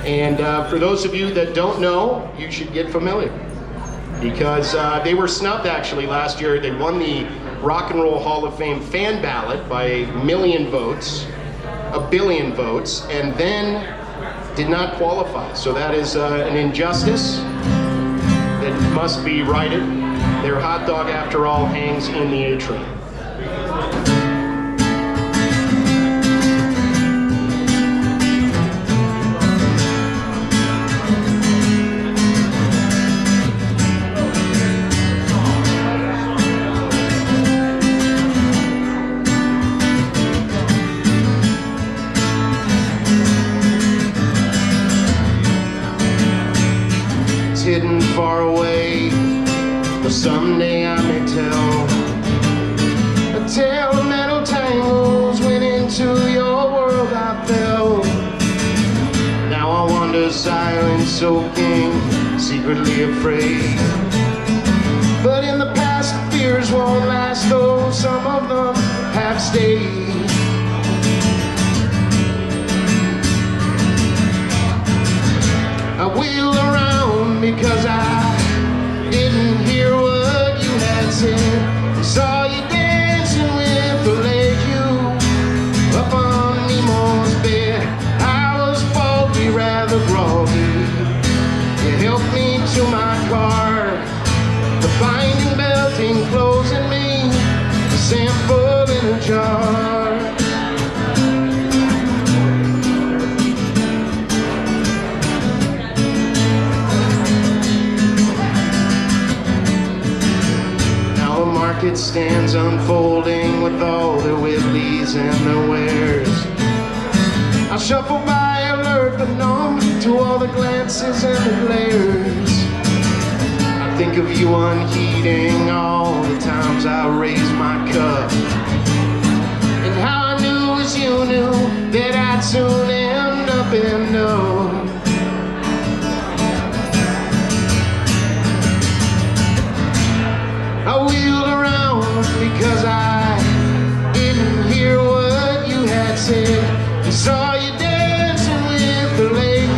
And for those of you that don't know, you should get familiar. Because they were snubbed actually last year. They won the Rock and Roll Hall of Fame fan ballot by 1 billion votes, and then did not qualify. So that is an injustice that must be righted. Their hot dog, after all, hangs in the atrium. Hidden far away, but someday I may tell a tale of metal tangles went into your world. I fell. Now I wander silent, soaking, secretly afraid. But in the past, the fears won't last, though some of them have stayed. I wheel around because I didn't hear what you had said. I saw you dancing with the lake up on Nemo's bed. I was foggy, rather groggy. You helped me to my car, the binding belting closing me, a sample in a jar. It stands unfolding with all their whitleys and their wares. I shuffle by alert but numb to all the glances and the glares. I think of you unheeding all the times I raised my cup, and how I knew as you knew that I'd soon end up in love. I wheeled around because I didn't hear what you had said. I saw you dancing with the lake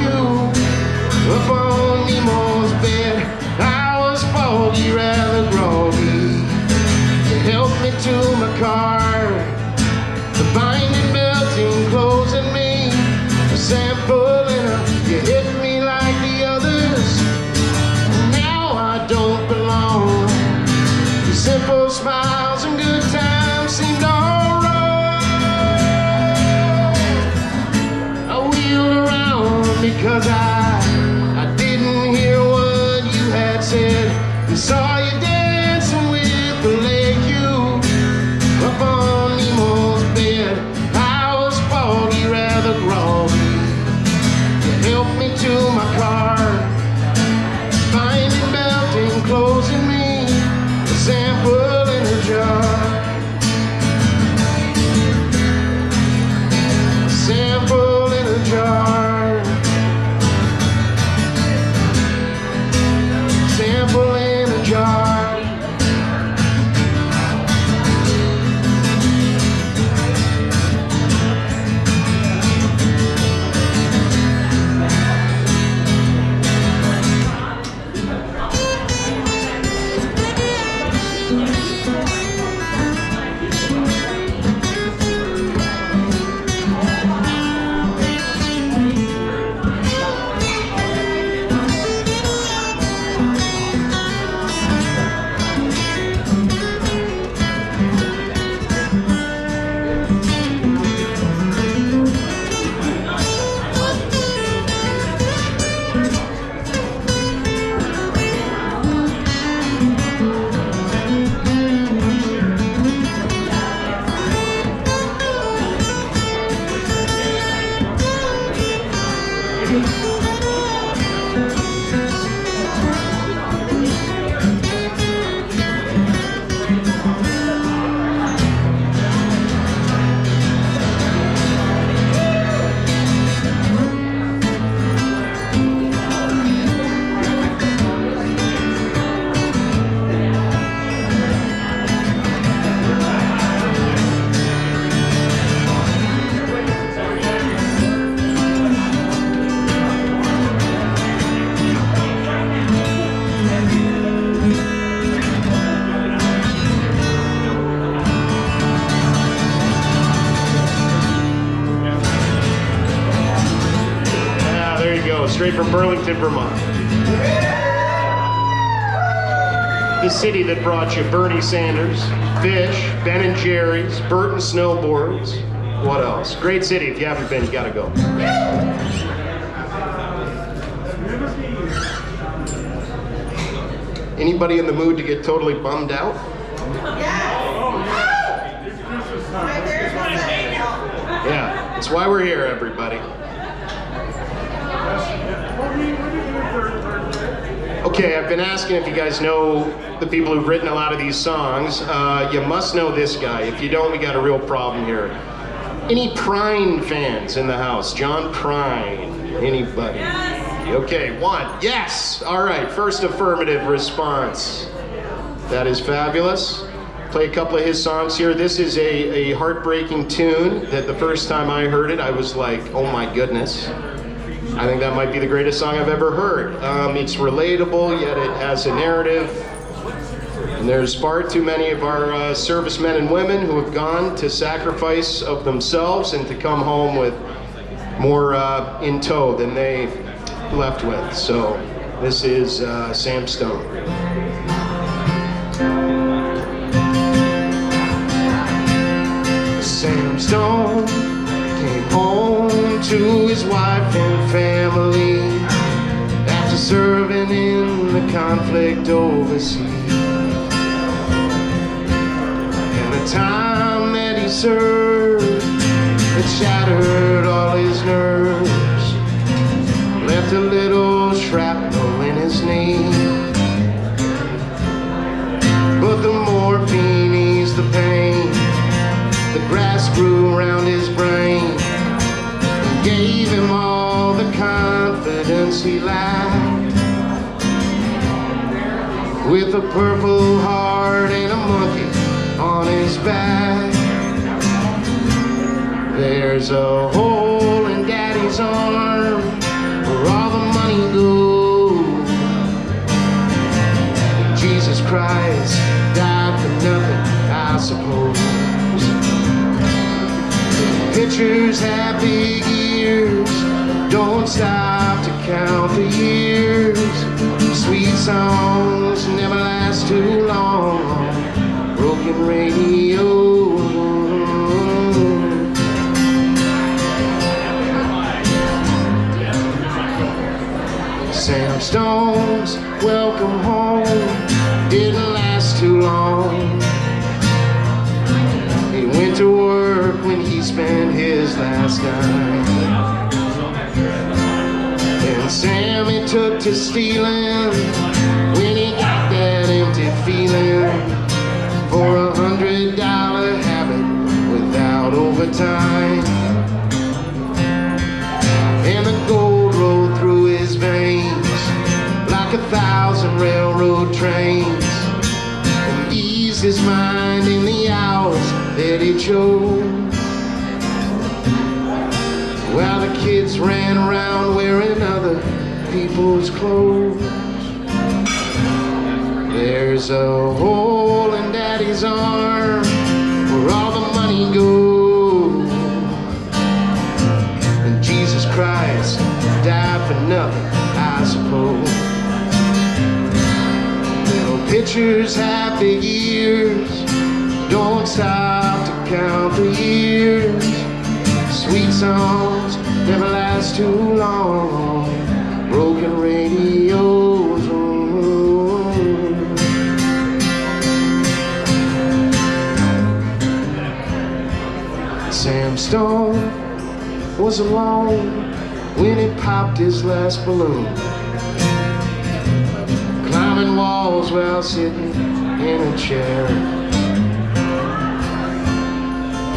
up on Nemo's bed. I was foggy, rather groggy. You helped me to my car, the binding belting closing me, a sample in a, you hit me like the others. Now I don't belong. Simple smiles and good times seemed all wrong. I wheeled around because I didn't hear what you had said, and saw you dancing with the lake up on Nemo's bed. I was foggy, rather groggy. You helped me to my car, binding belting closing me, sample in a jar. Sample in a jar. Sample in a jar. Straight from Burlington, Vermont. The city that brought you Bernie Sanders, Fish, Ben and Jerry's, Burton Snowboards. What else? Great city. If you haven't been, you gotta go. Anybody in the mood to get totally bummed out? Yeah, that's why we're here, everybody. Okay, I've been asking if you guys know the people who've written a lot of these songs. You must know this guy. If you don't, we got a real problem here. Any Prine fans in the house? John Prine. Anybody? Yes. Okay, one. Yes! All right, first affirmative response. That is fabulous. Play a couple of his songs here. This is a heartbreaking tune that the first time I heard it, I was like, oh my goodness. I think that might be the greatest song I've ever heard. It's relatable, yet it has a narrative. And there's far too many of our servicemen and women who have gone to sacrifice of themselves and to come home with more in tow than they left with. So this is Sam Stone. Sam Stone came home to his wife and family after serving in the conflict overseas. And the time that he served, it shattered all his nerves, left a little shrapnel in his knee. But the morphine eased the pain, the grass grew around his brain, gave him all the confidence he lacked. With a purple heart and a monkey on his back, there's a hole in Daddy's arm where all the money goes. Jesus Christ died for nothing, I suppose. Pictures have big ears, don't stop to count the years. Sweet songs never last too long, broken radio. Sam Stone's welcome home didn't last too long. He went to work when he spent his last night. And Sammy took to stealing when he got that empty feeling for $100 habit without overtime. And the gold rolled through his veins like 1,000 railroad trains, and eased his mind in the hours that he chose. While the kids ran around wearing other people's clothes. There's a hole in Daddy's arm where all the money goes. And Jesus Christ died for nothing, I suppose. Little pictures have big ears, don't stop to count the years. Sweet songs never last too long, broken radios. Sam Stone was alone when he popped his last balloon. Climbing walls while sitting in a chair.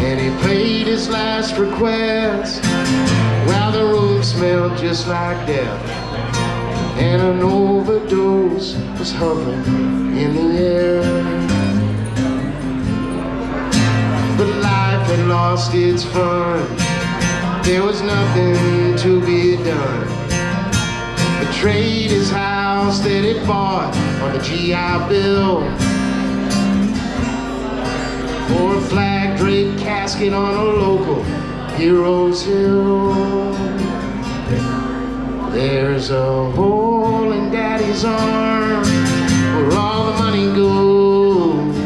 And he played his last request while the room smelled just like death. And an overdose was hovering in the air. But life had lost its fun. There was nothing to be done. Betrayed his house that he bought on the GI Bill for a flag draped casket on a local hero's hill. There's a hole in Daddy's arm where all the money goes.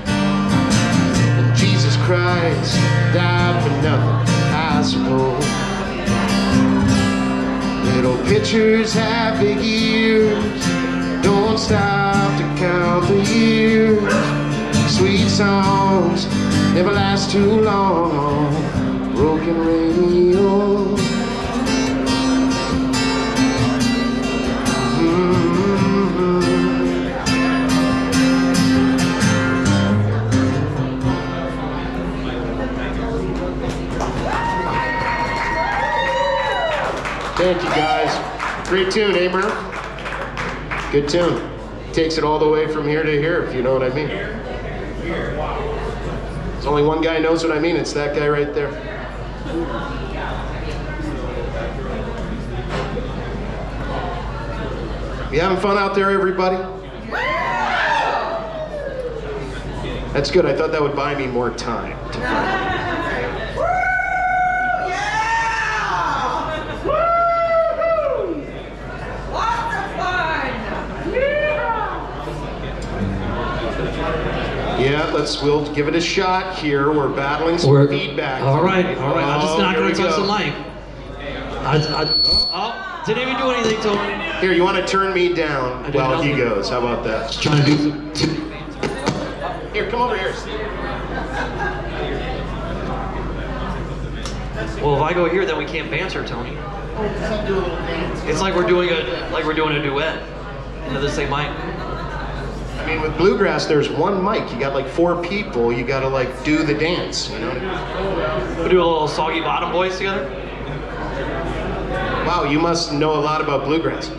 And Jesus Christ died for nothing, I suppose. Little pictures have big ears, don't stop to count the years. Sweet songs never last too long, broken radio. Thank you guys. Great tune, eh, Murph? Good tune. Takes it all the way from here to here, if you know what I mean. There's only one guy who knows what I mean. It's that guy right there. You having fun out there, everybody? That's good. I thought that would buy me more time to find it. Yeah, we'll give it a shot here. We're battling some feedback. All right. I'm just not going to touch the mic. Didn't even do anything to him. Here, you want to turn me down while he goes? How about that? Just trying to do some. Here, come over here, Steve. Well, if I go here, then we can't banter, Tony. It's like we're doing a duet into the same mic. I mean, with bluegrass, there's one mic. You got like 4 people. You got to like do the dance, you know? We do a little Soggy Bottom Boys together. Wow, you must know a lot about bluegrass.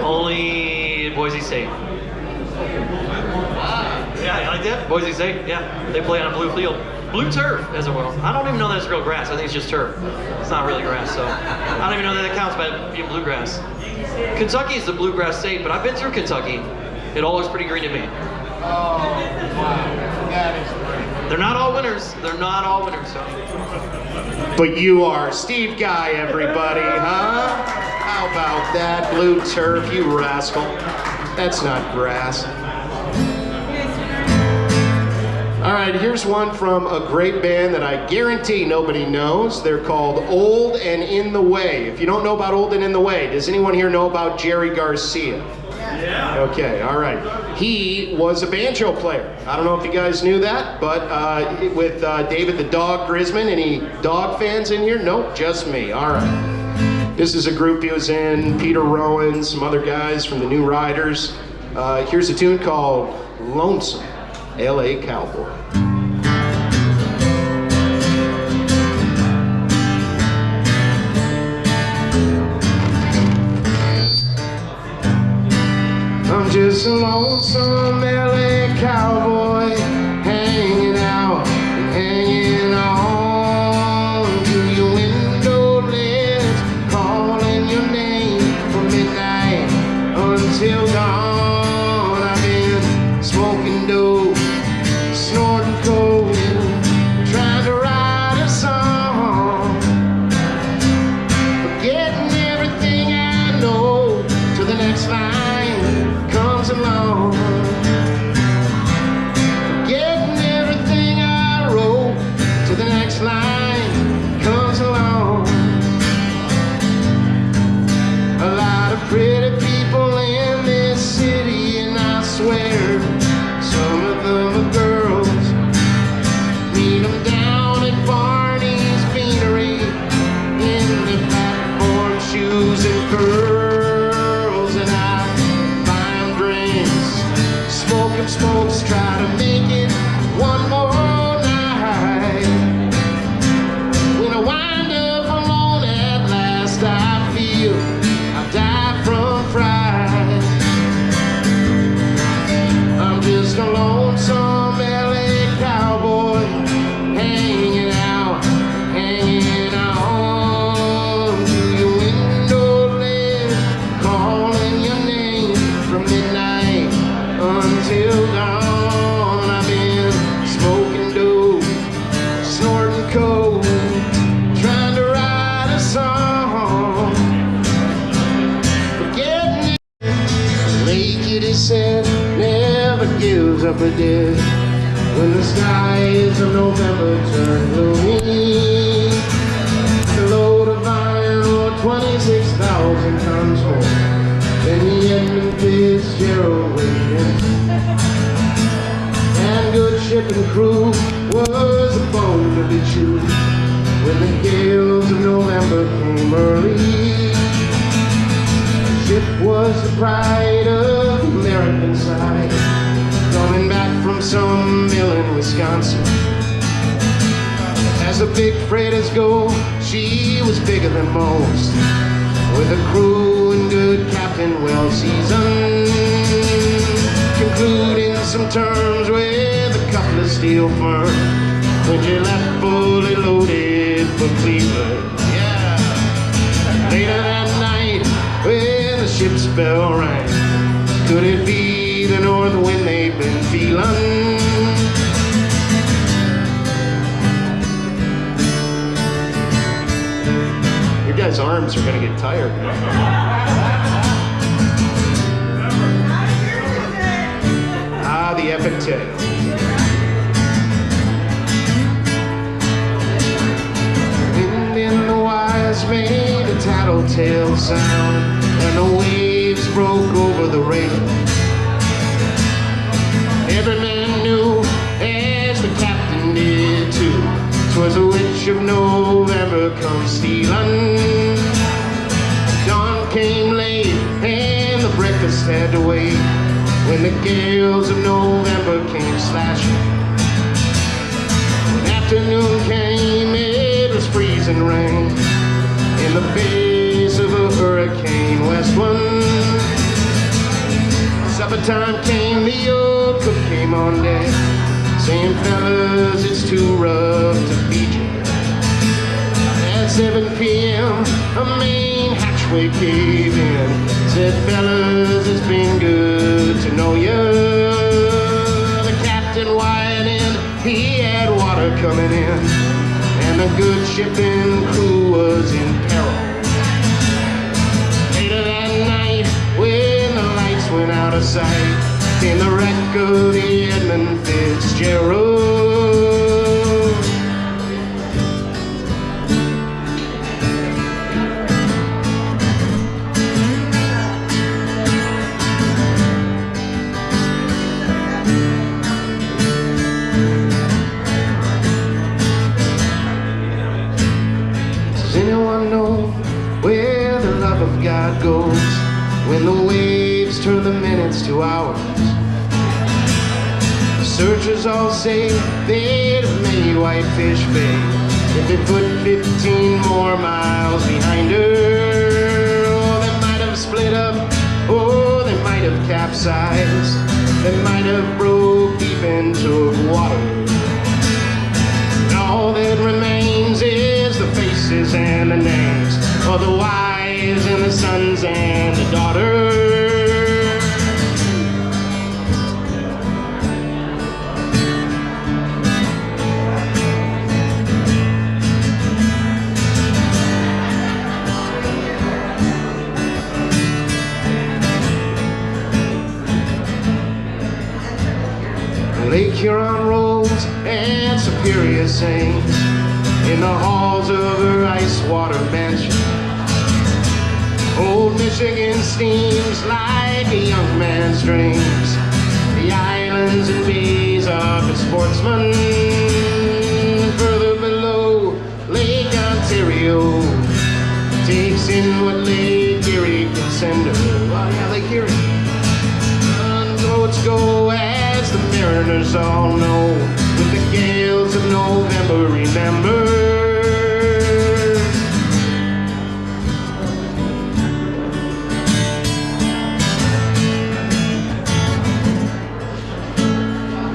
Only Boise State. Yeah, you like that? Boise State, yeah. They play on a blue field. Blue turf, as it will. I don't even know that it's real grass. I think it's just turf. It's not really grass, so I don't even know that it counts by being bluegrass. Kentucky is the bluegrass state, but I've been through Kentucky. It all looks pretty green to me. Oh, wow. That is great. They're not all winners. They're not all winners, so. But you are Steve Guy, everybody, huh? How about that? Blue turf, you rascal. That's not grass. All right, here's one from a great band that I guarantee nobody knows. They're called Old and In the Way. If you don't know about Old and In the Way, does anyone here know about Jerry Garcia? Yeah. Okay, all right. He was a banjo player. I don't know if you guys knew that, but with David the Dog Grisman, any dog fans in here? Nope, just me. All right. This is a group he was in, Peter Rowan, some other guys from the New Riders. Here's a tune called Lonesome, L.A. Cowboy. I'm just a lonesome L.A. cowboy, hanging out and hanging on to your window ledge, calling your name from midnight until dawn. I've been smoking dope, snorting coke, trying to write a song, forgetting everything I know till the next line comes along. supper did. When the skies of November turn gloomy, the load of iron or 26,000 tons more than the Edmund Fitzgerald waiting. And good ship and crew was a bone to be chewed when the gales of November came early. The ship was the pride of American side, coming back from some mill in Wisconsin. As the big freighters go, she was bigger than most, with a crew and good captain well seasoned, concluding some terms with a couple of steel firms when she left fully loaded for Cleveland. Yeah. Later that night when the ship's bell rang, could it be the north wind they've been feeling? Your guys' arms are gonna get tired. Ah, the epic tale. Wind in the wires made a tattletale sound, and the waves broke over the rail. Every man knew, as the captain did too, 'twas a witch of November come stealing. Dawn came late, and the breakfast had to wait, when the gales of November came slashing. When afternoon came, it was freezing rain, in the face of a hurricane west wind. Supper time came, the old cook came on deck, saying, fellas, it's too rough to feed you. At 7 p.m., a main hatchway caved in, said, fellas, it's been good to know you. The captain wired in, he had water coming in, and the good ship and crew was in peril. Later that night, when the lights went out of sight, came the wreck of the Edmund Fitzgerald. Does anyone know where the love of God goes when the waves turn the minutes to hours? Searchers all say they'd have made Whitefish Bay if they put 15 more miles behind her. Oh, they might have split up, oh, they might have capsized, they might have broke deep into water. And all that remains is the faces and the names of the wives and the sons and the daughters. Lake Huron rolls and Superior sings in the halls of her ice water mansion. Old Michigan steams like a young man's dreams. The islands and bays are for sportsmen. Further below, Lake Ontario takes in what Lake Erie can send her. Oh yeah, Lake Erie. Boats go as the mariners all know, with the gales of November remember.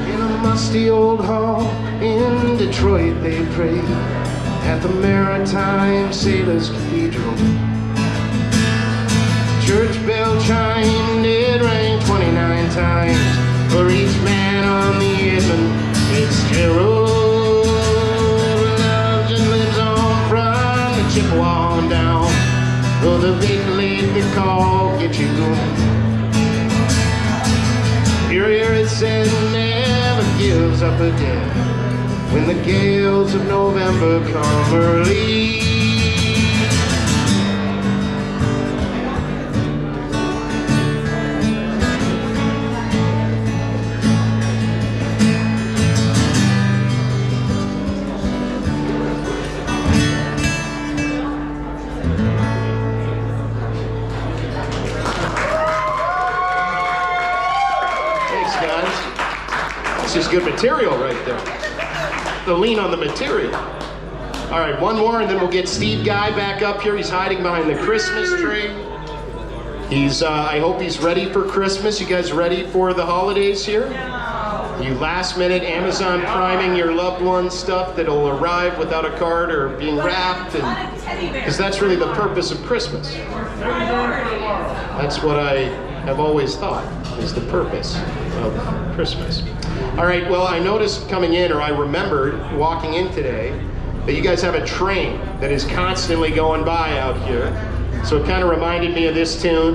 In a musty old hall in Detroit they pray at the Maritime Sailors Cathedral. Church bell chimed, it rang 29 times for each man on the Edmund Fitzgerald. Legend lives on from the Chippewa on down, though the big lake they call Gitche Goon. Here it says, hills up again. When the gales of November come early. This is good material right there. The lean on the material. All right, one more and then we'll get Steve Guy back up here. He's hiding behind the Christmas tree. I hope he's ready for Christmas. You guys ready for the holidays here? You last minute Amazon priming your loved one's stuff that'll arrive without a card or being wrapped, because that's really the purpose of Christmas. That's what I have always thought is the purpose of Christmas. All right, well, I noticed coming in, or I remembered walking in today, that you guys have a train that is constantly going by out here. So it kind of reminded me of this tune.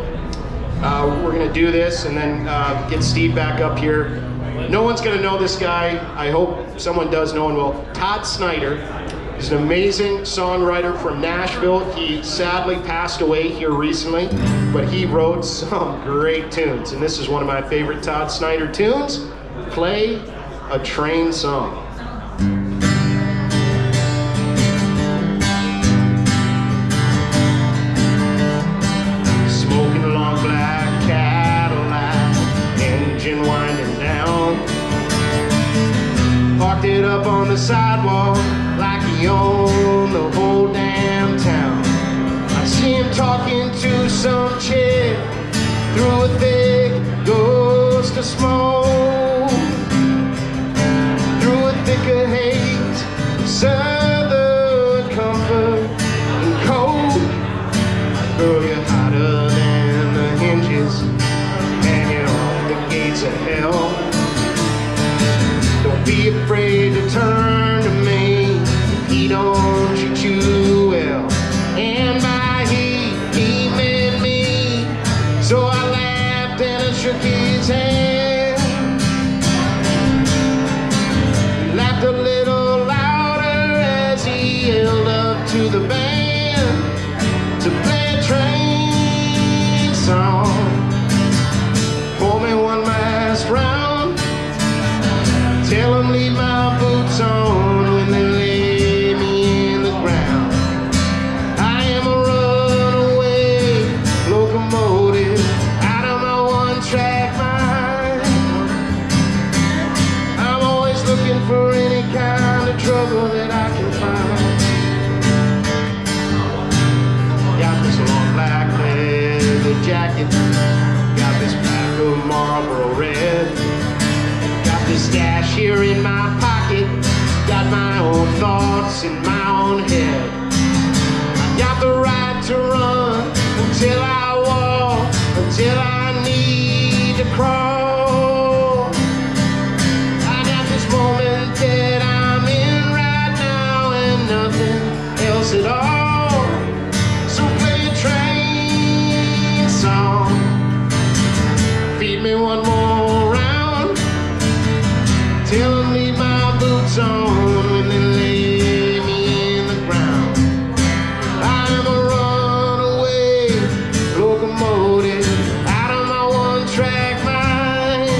We're gonna do this and then get Steve back up here. No one's gonna know this guy. I hope someone does, no one will. Todd Snider is an amazing songwriter from Nashville. He sadly passed away here recently, but he wrote some great tunes. And this is one of my favorite Todd Snider tunes. Play a train song. Smoking a long black Cadillac, engine winding down. Parked it up on the sidewalk like he owned the whole damn town. I see him talking to some chick through a thick ghost of smoke. Thicker haze, southern comfort and cold. Girl, you're hotter than the hinges hanging off the gates of hell. Don't be afraid to turn to me if he don't treat you well. And by he meant me, so I laughed and I shook his hand. A little louder as he yelled up to the band to play a train song. Pour me one last round. Tell him leave my boots on when they lay me in the ground. I am a runaway locomotive out of my one-track mind. I'm always looking for any kind of trouble that I can find. Got this long black leather jacket, got this pack of Marlboro Red, got this stash here in my pocket, got my own thoughts in my own head. I got the right to run until I walk, until I need to crawl. I got this moment that I'm in right now and nothing else at all. So play a train song. Feed me one more round. Tell them leave my boots on when they lay me in the ground. I'm a runaway locomotive out of my one-track mind.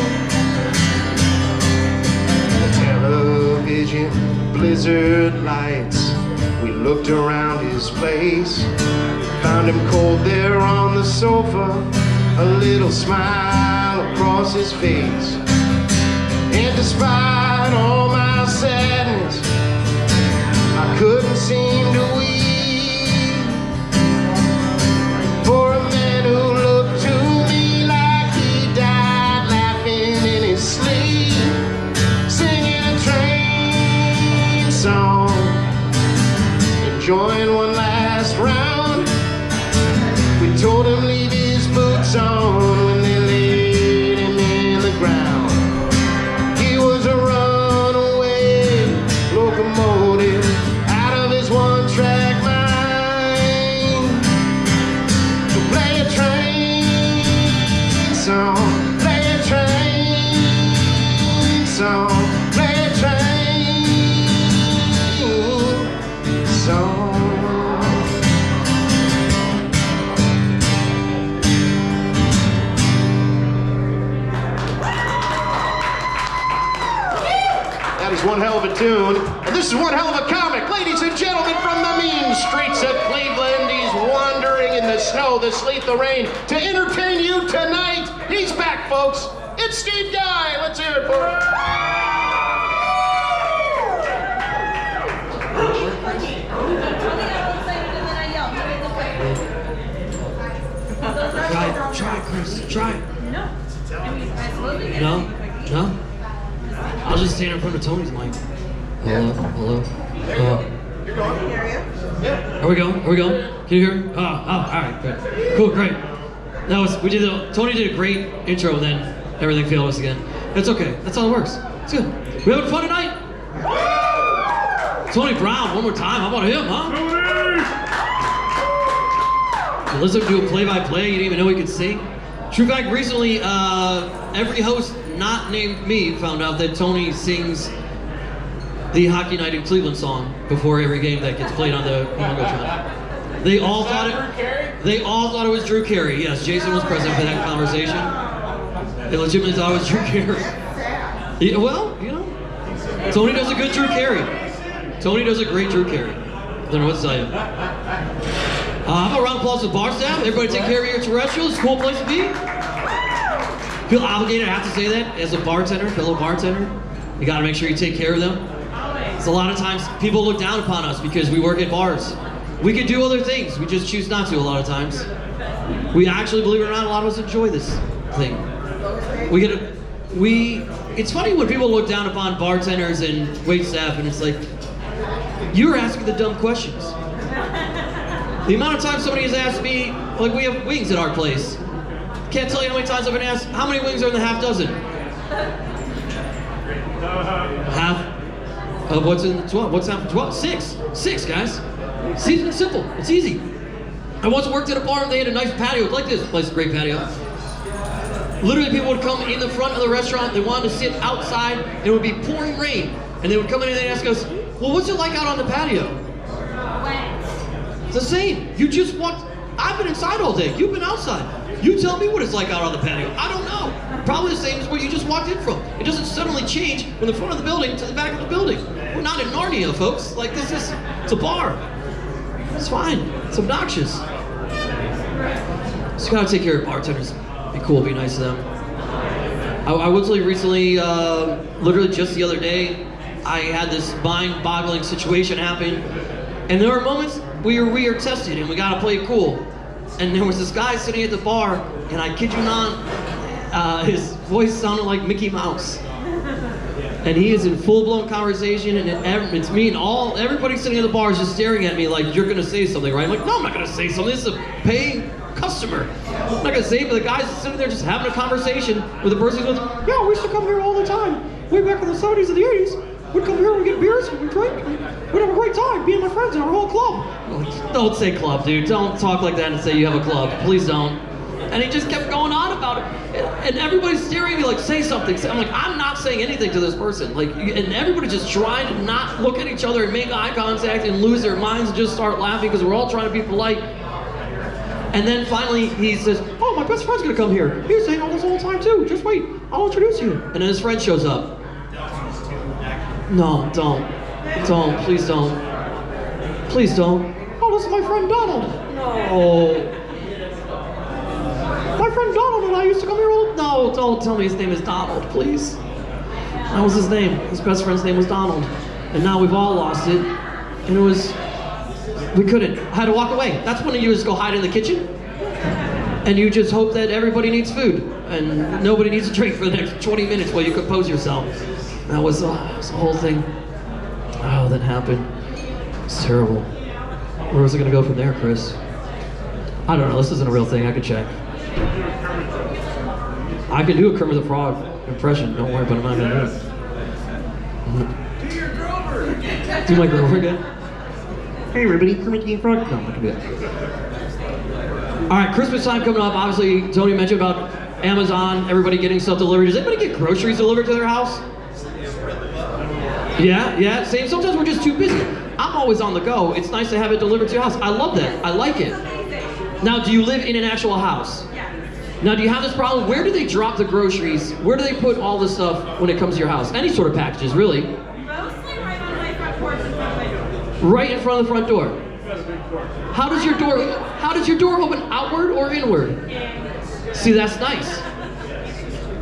The television, blizzard lights. We looked around his place, found him cold there on the sofa, a little smile across his face. And despite all my sadness, I couldn't seem to weep for a man who looked to me like he died laughing in his sleep, singing a train song, enjoying one last round. We told him leave his boots on when they laid him in the ground. He was a runaway locomotive out of his one-track mind. So play a train song, play a train song. of a tune. And this is one hell of a comic. Ladies and gentlemen, from the mean streets of Cleveland, he's wandering in the snow, the sleet, the rain to entertain you tonight. He's back, folks. It's Steve Guy. Let's hear it for him. Try it, Chris. Try it. No. No? No? I'll just stand in front of Tony's mic. Hello. You're going? Are we going? Can you hear? Oh, all right, good. Cool, great. Tony did a great intro, and then everything failed us again. It's okay. That's how it works. It's good. We having fun tonight? Tony Brown, one more time. How about him, huh? You listen to a play-by-play, you didn't even know he could sing. True fact, recently, every host not named me found out that Tony sings the Hockey Night in Cleveland song before every game that gets played on the Jumbotron. They all thought it was Drew Carey. Yes, Jason was present for that conversation. They legitimately thought it was Drew Carey. Yeah, well, you know, Tony does a good Drew Carey. Tony does a great Drew Carey. I don't know what to tell you. How about a round of applause to the bar staff? Everybody take care of your terrestrials. It's a cool place to be. Feel obligated, I have to say that, as a bartender, fellow bartender. You gotta make sure you take care of them. Because a lot of times people look down upon us because we work at bars. We could do other things, we just choose not to a lot of times. We actually, believe it or not, a lot of us enjoy this thing. It's funny when people look down upon bartenders and wait staff and it's like, you're asking the dumb questions. The amount of times somebody has asked me, like we have wings at our place. Can't tell you how many times I've been asked, how many wings are in the half dozen? Half of what's in the 12? What's half of 12? Six, guys. See, it's simple, it's easy. I once worked at a bar and they had a nice patio, like this place, a great patio. Literally people would come in the front of the restaurant, they wanted to sit outside, and it would be pouring rain. And they would come in and they'd ask us, well, what's it like out on the patio? It's the same. You just walked. I've been inside all day. You've been outside. You tell me what it's like out on the patio. I don't know. Probably the same as where you just walked in from. It doesn't suddenly change from the front of the building to the back of the building. We're not in Narnia, folks. Like it's a bar. It's fine. It's obnoxious. Just gotta take care of bartenders. Be cool. Be nice to them. I will tell you recently, literally just the other day, I had this mind-boggling situation happen, and there were moments where we are tested and we gotta play it cool. And there was this guy sitting at the bar, and I kid you not, his voice sounded like Mickey Mouse. And he is in full-blown conversation, and it's me and everybody sitting at the bar is just staring at me like, you're gonna say something, right? I'm like, no, I'm not gonna say something. This is a paying customer. I'm not gonna say it, but the guy's sitting there just having a conversation with the person who goes, yeah, we used to come here all the time. Way back in the 70s and the 80s. We'd come here, we'd get beers, we'd drink, we'd have a great time, me and my friends in our whole club. Like, don't say club, dude. Don't talk like that and say you have a club. Please don't. And he just kept going on about it. And everybody's staring at me like, say something. I'm like, I'm not saying anything to this person. Like, and everybody's just trying to not look at each other and make eye contact and lose their minds and just start laughing because we're all trying to be polite. And then finally he says, oh, my best friend's gonna come here. He was saying all this all the time too. Just wait, I'll introduce you. And then his friend shows up. No, don't, please don't. Please don't. Oh, this is my friend Donald. No. My friend Donald and I used to come here all. No, don't tell me his name is Donald, please. That was his name. His best friend's name was Donald. And now we've all lost it. And we couldn't. I had to walk away. That's when you just go hide in the kitchen. And you just hope that everybody needs food. And nobody needs a drink for the next 20 minutes while you compose yourself. That was the whole thing. Oh, that happened. It's terrible. Where was it gonna go from there, Chris? I don't know, this isn't a real thing, I could check. I can do a Kermit the Frog impression, don't worry, but I'm not gonna do it. Do your Grover! Do my Grover again? Hey everybody, Kermit the Frog. No, I'm not gonna do that. Alright, Christmas time coming up. Obviously, Tony mentioned about Amazon, everybody getting stuff delivered. Does anybody get groceries delivered to their house? Yeah, same. Sometimes we're just too busy. I'm always on the go. It's nice to have it delivered to your house. I love that. I like it. Now, do you live in an actual house? Yeah. Now, do you have this problem? Where do they drop the groceries? Where do they put all the stuff when it comes to your house? Any sort of packages, really. Mostly Right in front of the front door. How does your door open outward or inward? See, that's nice.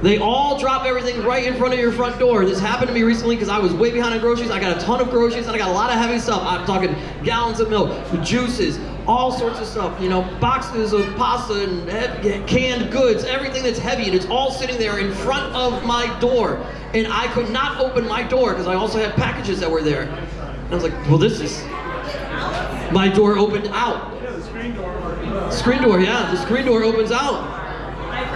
They all drop everything right in front of your front door. This happened to me recently because I was way behind on groceries. I got a ton of groceries and I got a lot of heavy stuff. I'm talking gallons of milk, juices, all sorts of stuff. You know, boxes of pasta and canned goods, everything that's heavy, and it's all sitting there in front of my door. And I could not open my door because I also had packages that were there. And I was like, well, this is... My door opened out. Yeah, the screen door. Screen door, yeah, the screen door opens out.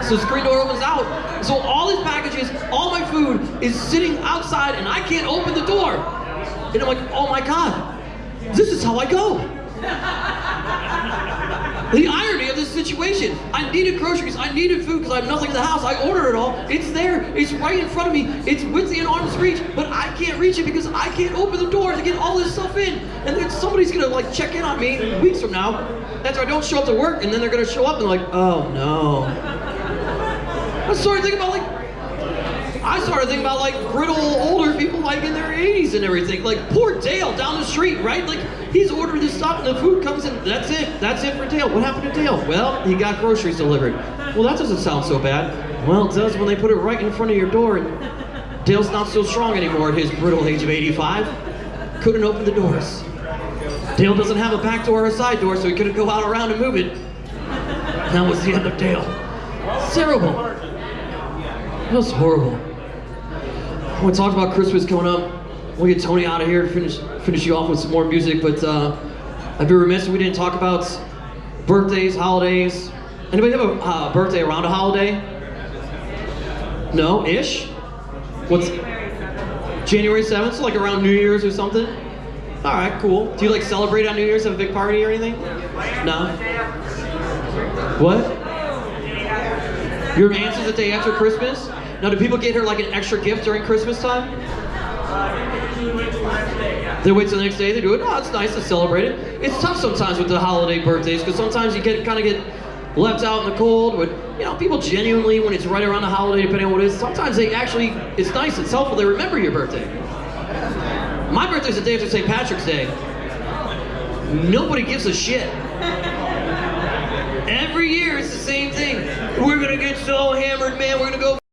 So the screen door opens out. So all these packages, all my food is sitting outside and I can't open the door. And I'm like, oh my God, this is how I go. The irony of this situation. I needed groceries, I needed food because I have nothing in the house. I ordered it all. It's there, it's right in front of me. It's within arm's reach, but I can't reach it because I can't open the door to get all this stuff in. And then somebody's gonna like check in on me weeks from now after I don't show up to work, and then they're gonna show up and like, oh no. I started thinking about like brittle older people like in their 80s and everything. Like poor Dale down the street, right? Like he's ordering this stuff and the food comes in. That's it for Dale. What happened to Dale? Well, he got groceries delivered. Well, that doesn't sound so bad. Well, it does when they put it right in front of your door and Dale's not so strong anymore at his brittle age of 85. Couldn't open the doors. Dale doesn't have a back door or a side door, so he couldn't go out around and move it. That was the end of Dale. It's terrible. It was horrible. We talked about Christmas coming up. We'll get Tony out of here, finish you off with some more music, but I'd be remiss if we didn't talk about birthdays, holidays. Anybody have a birthday around a holiday? No? Ish? What's January 7th? So like around New Year's or something? Alright, cool. Do you like celebrate on New Year's, have a big party or anything? No? What? Your aunt's is the day after Christmas? Now, do people get her like an extra gift during Christmas time? They wait till the next day, they do it. Oh, it's nice to celebrate it. It's tough sometimes with the holiday birthdays because sometimes you kind of get left out in the cold. But, you know, people genuinely, when it's right around the holiday, depending on what it is, sometimes they actually, it's nice, it's helpful, they remember your birthday. My birthday's the day after St. Patrick's Day. Nobody gives a shit. Every year it's the same thing. We're gonna get so hammered, man, we're gonna go